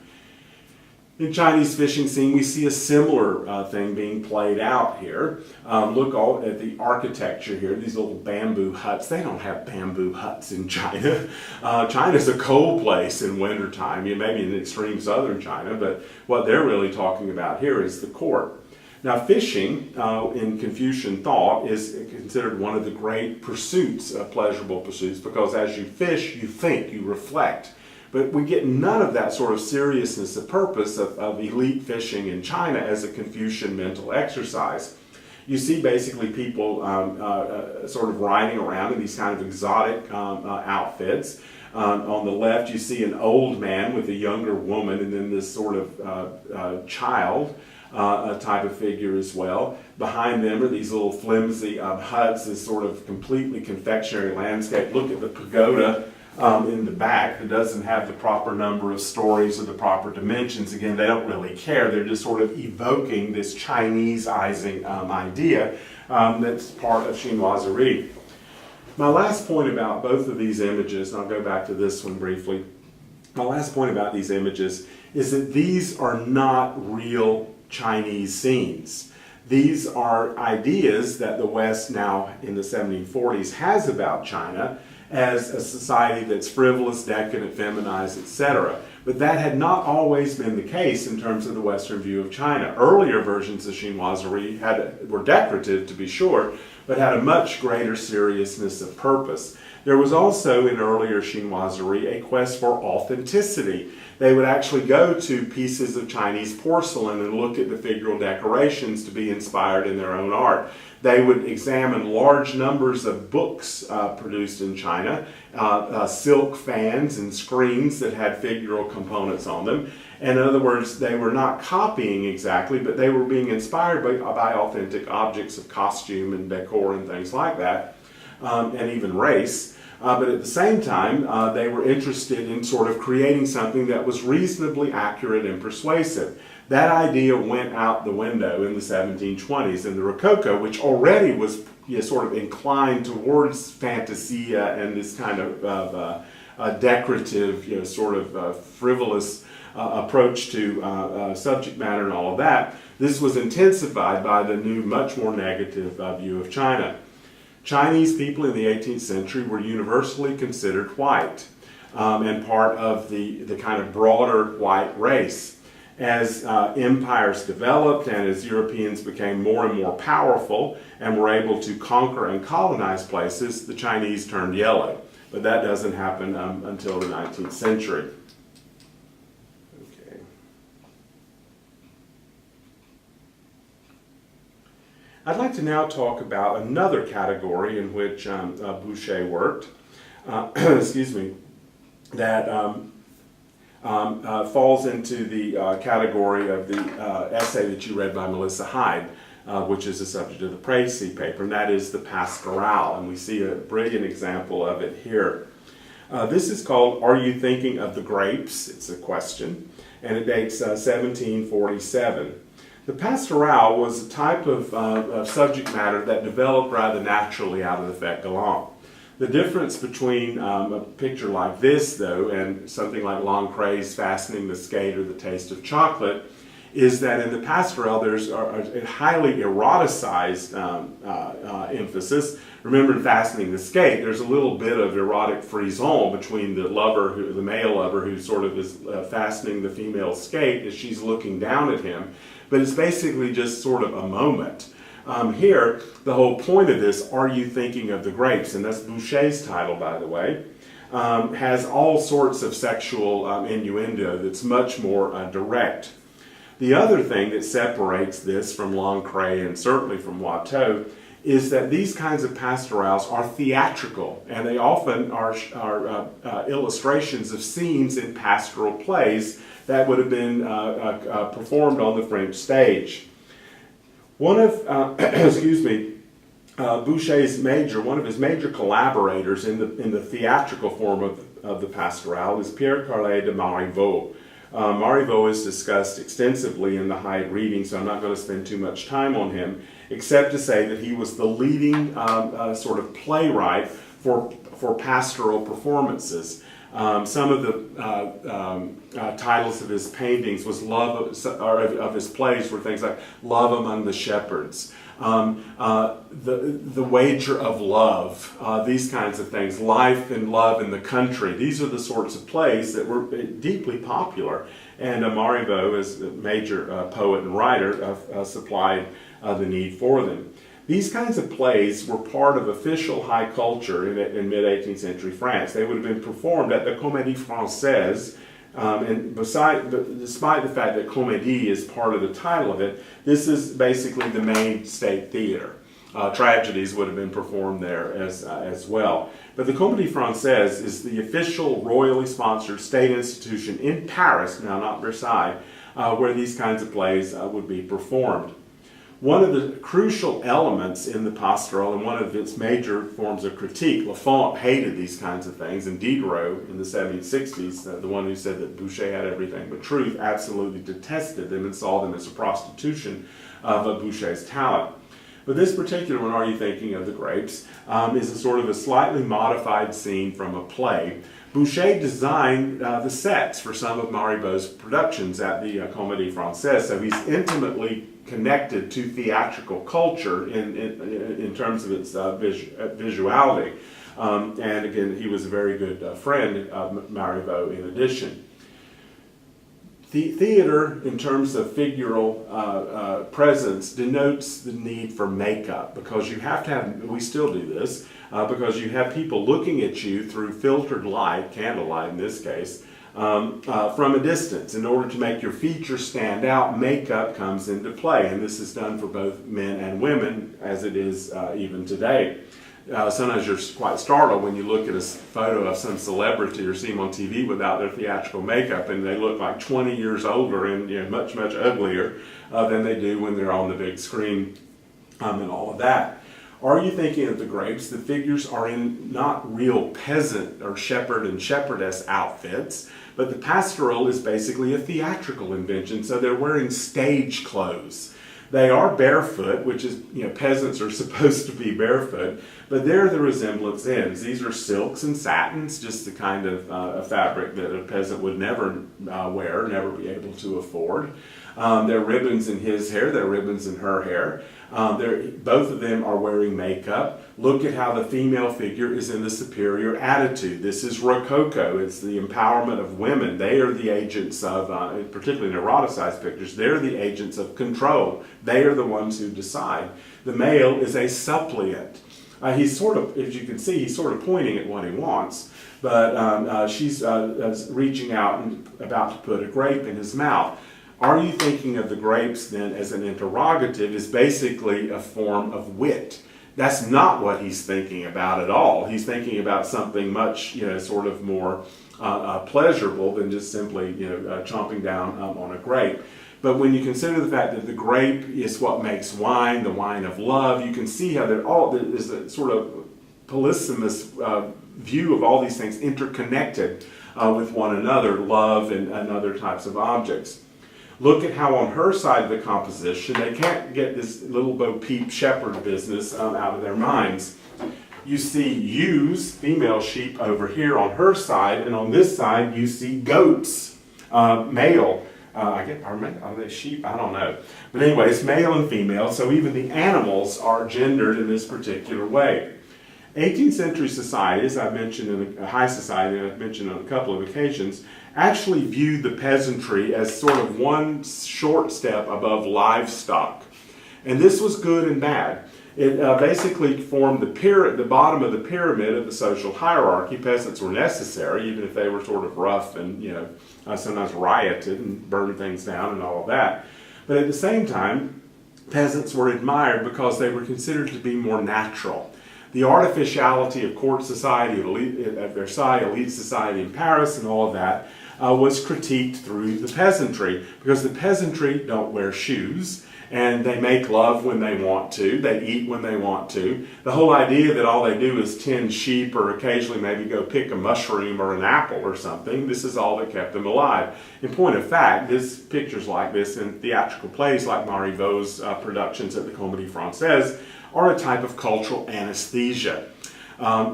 In Chinese fishing scene, we see a similar thing being played out here. Look at the architecture here, these little bamboo huts. They don't have bamboo huts in China. China's a cold place in wintertime, maybe in extreme southern China, but what they're really talking about here is the court. Now, fishing in Confucian thought is considered one of the great pursuits, pleasurable pursuits, because as you fish, you think, you reflect. But we get none of that sort of seriousness of purpose of elite fishing in China as a Confucian mental exercise. You see basically people sort of riding around in these kind of exotic outfits. On the left, you see an old man with a younger woman, and then this sort of child type of figure as well. Behind them are these little flimsy huts, this sort of completely confectionery landscape. Look at the pagoda in the back that doesn't have the proper number of stories or the proper dimensions. Again, they don't really care. They're just sort of evoking this Chineseizing idea that's part of chinoiserie. My last point about both of these images, and I'll go back to this one briefly. My last point about these images is that these are not real Chinese scenes. These are ideas that the West now in the 1740s has about China as a society that's frivolous, decadent, feminized, etc. But that had not always been the case in terms of the Western view of China. Earlier versions of chinoiserie were decorative, to be sure, but had a much greater seriousness of purpose. There was also in earlier chinoiserie a quest for authenticity. They would actually go to pieces of Chinese porcelain and look at the figural decorations to be inspired in their own art. They would examine large numbers of books produced in China, silk fans and screens that had figural components on them. And in other words, they were not copying exactly, but they were being inspired by authentic objects of costume and decor and things like that, and even race. But at the same time, they were interested in sort of creating something that was reasonably accurate and persuasive. That idea went out the window in the 1720s, and the Rococo, which already was sort of inclined towards fantasia and this kind of decorative, sort of frivolous approach to subject matter and all of that, this was intensified by the new, much more negative view of China. Chinese people in the 18th century were universally considered white and part of the kind of broader white race. As empires developed and as Europeans became more and more powerful and were able to conquer and colonize places, the Chinese turned yellow. But that doesn't happen until the 19th century. Okay. I'd like to now talk about another category in which Boucher worked, excuse me, that falls into the category of the essay that you read by Melissa Hyde, which is the subject of the Précis paper, and that is the pastoral, and we see a brilliant example of it here. This is called "Are You Thinking of the Grapes?" It's a question, and it dates 1747. The pastoral was a type of subject matter that developed rather naturally out of the fête gallant. The difference between a picture like this, though, and something like Lancret's Fastening the Skate or The Taste of Chocolate, is that in the pastoral there's a highly eroticized emphasis. Remember in Fastening the Skate, there's a little bit of erotic frisson between the lover, the male lover, who sort of is fastening the female skate as she's looking down at him. But it's basically just sort of a moment. Here, the whole point of this, "Are You Thinking of the Grapes?" and that's Boucher's title, by the way, has all sorts of sexual innuendo that's much more direct. The other thing that separates this from Lancret and certainly from Watteau is that these kinds of pastorals are theatrical, and they often are illustrations of scenes in pastoral plays that would have been performed on the French stage. One of, Boucher's one of his major collaborators in the theatrical form of the pastoral is Pierre Carlet de Marivaux. Marivaux is discussed extensively in the Hyde reading, so I'm not going to spend too much time on him, except to say that he was the leading sort of playwright for pastoral performances. Some of the titles of his paintings was of his plays were things like "Love Among the Shepherds," the Wager of Love, these kinds of things, "Life and Love in the Country." These are the sorts of plays that were deeply popular, and Marivaux, as a major poet and writer, supplied the need for them. These kinds of plays were part of official high culture in mid-18th century France. They would have been performed at the Comédie Française, and despite the fact that Comédie is part of the title of it, this is basically the main state theater. Tragedies would have been performed there as well. But the Comédie Française is the official royally sponsored state institution in Paris, now not Versailles, where these kinds of plays would be performed. One of the crucial elements in the pastoral and one of its major forms of critique, Lafont hated these kinds of things, and Diderot in the 1760s, the one who said that Boucher had everything but truth, absolutely detested them and saw them as a prostitution of Boucher's talent. But this particular one, Are You Thinking of the Grapes, is a sort of a slightly modified scene from a play. Boucher designed the sets for some of Marivaux's productions at the Comédie Française, so he's intimately connected to theatrical culture in terms of its visuality. And again, he was a very good friend of Marivaux in addition. The theater, in terms of figural presence, denotes the need for makeup, because you have to have, we still do this, because you have people looking at you through filtered light, candlelight in this case, from a distance. In order to make your features stand out, makeup comes into play, and this is done for both men and women, as it is even today. Sometimes you're quite startled when you look at a photo of some celebrity or see them on TV without their theatrical makeup, and they look like 20 years older and much, much uglier than they do when they're on the big screen and all of that. Are You Thinking of the Grapes? The figures are in not real peasant or shepherd and shepherdess outfits, but the pastoral is basically a theatrical invention, so they're wearing stage clothes. They are barefoot, which is, peasants are supposed to be barefoot, but there the resemblance ends. These are silks and satins, just the kind of fabric that a peasant would never wear, never be able to afford. There are ribbons in his hair, there are ribbons in her hair. Both of them are wearing makeup. Look at how the female figure is in the superior attitude. This is Rococo. It's the empowerment of women. They are the agents of, particularly in eroticized pictures, they're the agents of control. They are the ones who decide. The male is a suppliant. He's sort of, as you can see, he's sort of pointing at what he wants, but she's reaching out and about to put a grape in his mouth. Are you thinking of the grapes then as an interrogative is basically a form of wit. That's not what he's thinking about at all. He's thinking about something much, sort of more pleasurable than just simply, chomping down on a grape. But when you consider the fact that the grape is what makes wine, the wine of love, you can see how there's a sort of polysemous view of all these things interconnected with one another, love and other types of objects. Look at how on her side of the composition, they can't get this little Bo Peep shepherd business out of their minds. You see ewes, female sheep, over here on her side, and on this side you see goats, male. Are they sheep? I don't know. But anyway, it's male and female, so even the animals are gendered in this particular way. 18th century society, as I mentioned in high society, I've mentioned on a couple of occasions, actually viewed the peasantry as sort of one short step above livestock. And this was good and bad. It basically formed the bottom of the pyramid of the social hierarchy. Peasants were necessary, even if they were sort of rough and, sometimes rioted and burned things down and all of that. But at the same time, peasants were admired because they were considered to be more natural. The artificiality of court society at Versailles, elite society in Paris, and all of that was critiqued through the peasantry, because the peasantry don't wear shoes, and they make love when they want to, they eat when they want to. The whole idea that all they do is tend sheep or occasionally maybe go pick a mushroom or an apple or something, this is all that kept them alive. In point of fact, pictures like this in theatrical plays like Marivaux's productions at the Comédie Française are a type of cultural anesthesia,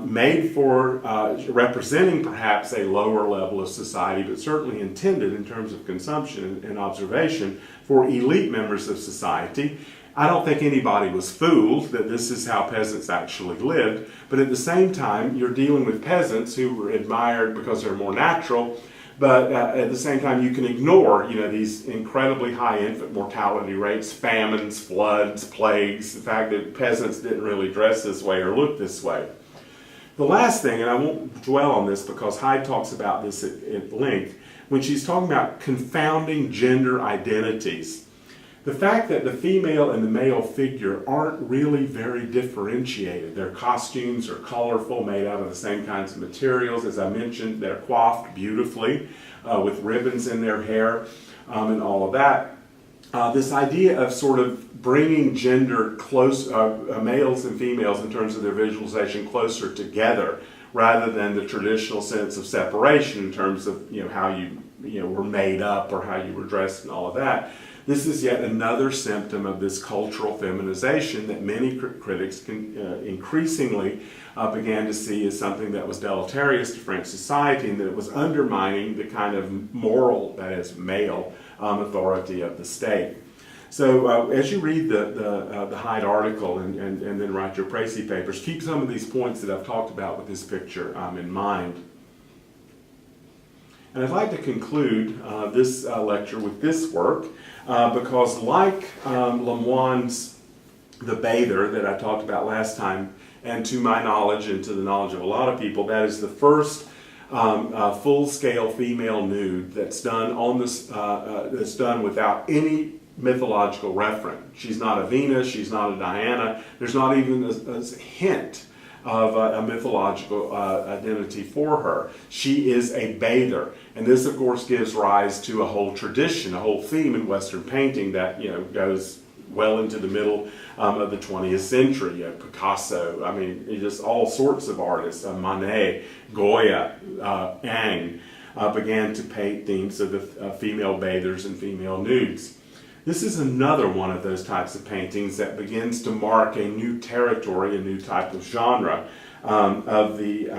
made for representing perhaps a lower level of society, but certainly intended in terms of consumption and observation for elite members of society. I don't think anybody was fooled that this is how peasants actually lived, but at the same time, you're dealing with peasants who were admired because they're more natural, but at the same time, you can ignore, these incredibly high infant mortality rates, famines, floods, plagues, the fact that peasants didn't really dress this way or look this way. The last thing, and I won't dwell on this because Hyde talks about this at length, when she's talking about confounding gender identities. The fact that the female and the male figure aren't really very differentiated. Their costumes are colorful, made out of the same kinds of materials. As I mentioned, they're coiffed beautifully with ribbons in their hair and all of that. This idea of sort of bringing gender close, males and females in terms of their visualization closer together, rather than the traditional sense of separation in terms of how you were made up or how you were dressed and all of that. This is yet another symptom of this cultural feminization that many critics increasingly began to see as something that was deleterious to French society, and that it was undermining the kind of moral, that is, male authority of the state. So as you read the Hyde article and then write your Précis papers, keep some of these points that I've talked about with this picture in mind. And I'd like to conclude this lecture with this work because like Lemoine's The Bather that I talked about last time, and to my knowledge and to the knowledge of a lot of people, that is the first full-scale female nude that's done on this, that's done without any mythological reference. She's not a Venus, she's not a Diana, there's not even a hint of a mythological identity for her. She is a bather, and this of course gives rise to a whole tradition, a whole theme in Western painting that goes well into the middle of the 20th century. Picasso, I mean, just all sorts of artists, Monet, Goya, Ingres, began to paint themes of the female bathers and female nudes. This is another one of those types of paintings that begins to mark a new territory, a new type of genre of the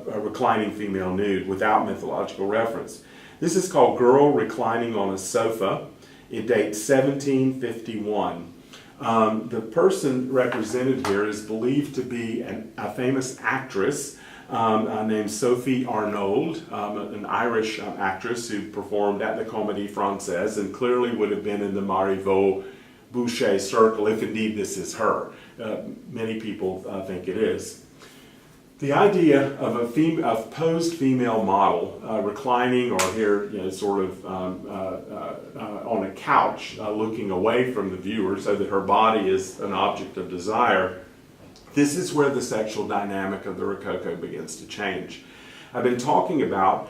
reclining female nude without mythological reference. This is called Girl Reclining on a Sofa. It dates 1751. The person represented here is believed to be a famous actress named Sophie Arnould, an Irish actress who performed at the Comédie Française and clearly would have been in the Marivaux Boucher circle, if indeed this is her. Many people think it is. The idea of a posed female model reclining, or here sort of on a couch looking away from the viewer so that her body is an object of desire, this is where the sexual dynamic of the Rococo begins to change. I've been talking about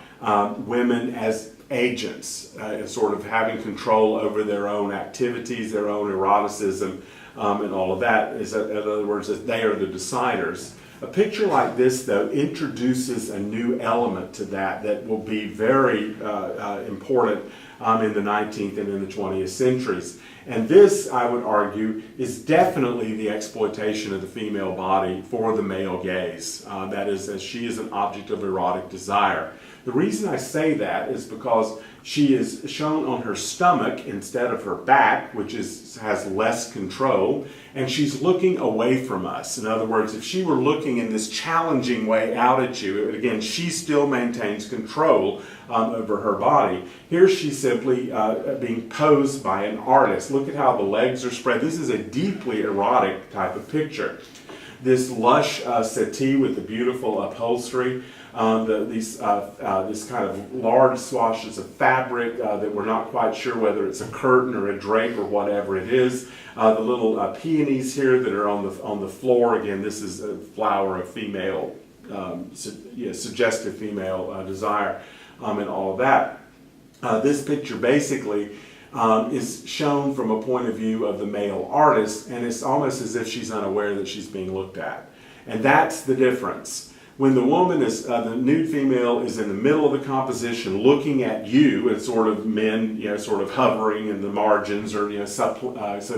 women as agents, sort of having control over their own activities, their own eroticism, and all of that. In other words, that they are the deciders. A picture like this, though, introduces a new element to that will be very important in the 19th and in the 20th centuries. And this, I would argue, is definitely the exploitation of the female body for the male gaze. That is, as she is an object of erotic desire. The reason I say that is because she is shown on her stomach instead of her back, which has less control, and she's looking away from us. In other words, if she were looking in this challenging way out at you, again, she still maintains control over her body. Here she's simply being posed by an artist. Look at how the legs are spread. This is a deeply erotic type of picture. This lush settee with the beautiful upholstery, this kind of large swatches of fabric that we're not quite sure whether it's a curtain or a drape or whatever it is. The little peonies here that are on the floor. Again, this is a flower of female, suggestive female desire, and all of that. This picture basically is shown from a point of view of the male artist, and it's almost as if she's unaware that she's being looked at. And that's the difference. When the woman is, the nude female is in the middle of the composition looking at you, and sort of men, sort of hovering in the margins, or, so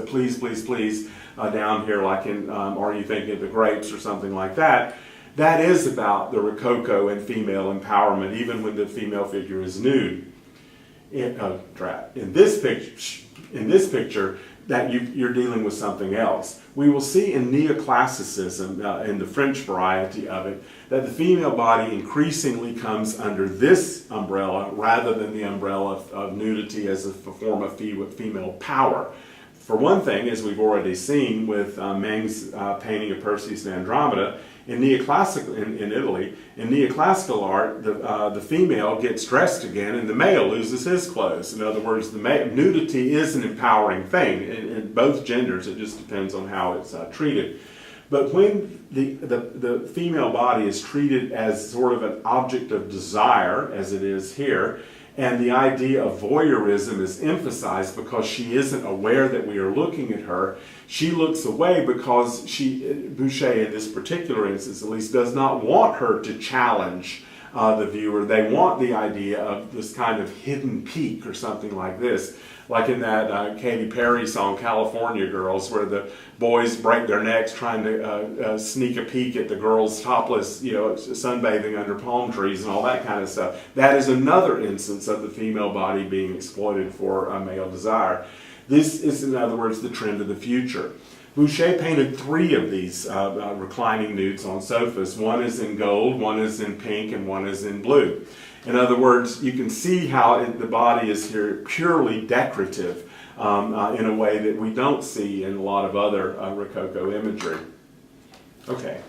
please, please, please, down here like in Are You Thinking of the Grapes or something like that. That is about the Rococo and female empowerment, even when the female figure is nude. In this picture, that you're dealing with something else. We will see in neoclassicism, in the French variety of it, that the female body increasingly comes under this umbrella rather than the umbrella of nudity as a form of female power. For one thing, as we've already seen with Meng's painting of Perseus and Andromeda, in neoclassical in Italy, in neoclassical art, the female gets dressed again, and the male loses his clothes. In other words, nudity is an empowering thing in both genders. It just depends on how it's treated. But when the female body is treated as sort of an object of desire, as it is here, and the idea of voyeurism is emphasized because she isn't aware that we are looking at her. She looks away because Boucher, in this particular instance at least, does not want her to challenge the viewer. They want the idea of this kind of hidden peak or something like this. Like in that Katy Perry song, California Girls, where the boys break their necks trying to sneak a peek at the girls topless, sunbathing under palm trees and all that kind of stuff. That is another instance of the female body being exploited for male desire. This is, in other words, the trend of the future. Boucher painted 3 of these reclining nudes on sofas. One is in gold, one is in pink, and one is in blue. In other words, you can see how the body is here purely decorative in a way that we don't see in a lot of other Rococo imagery. Okay.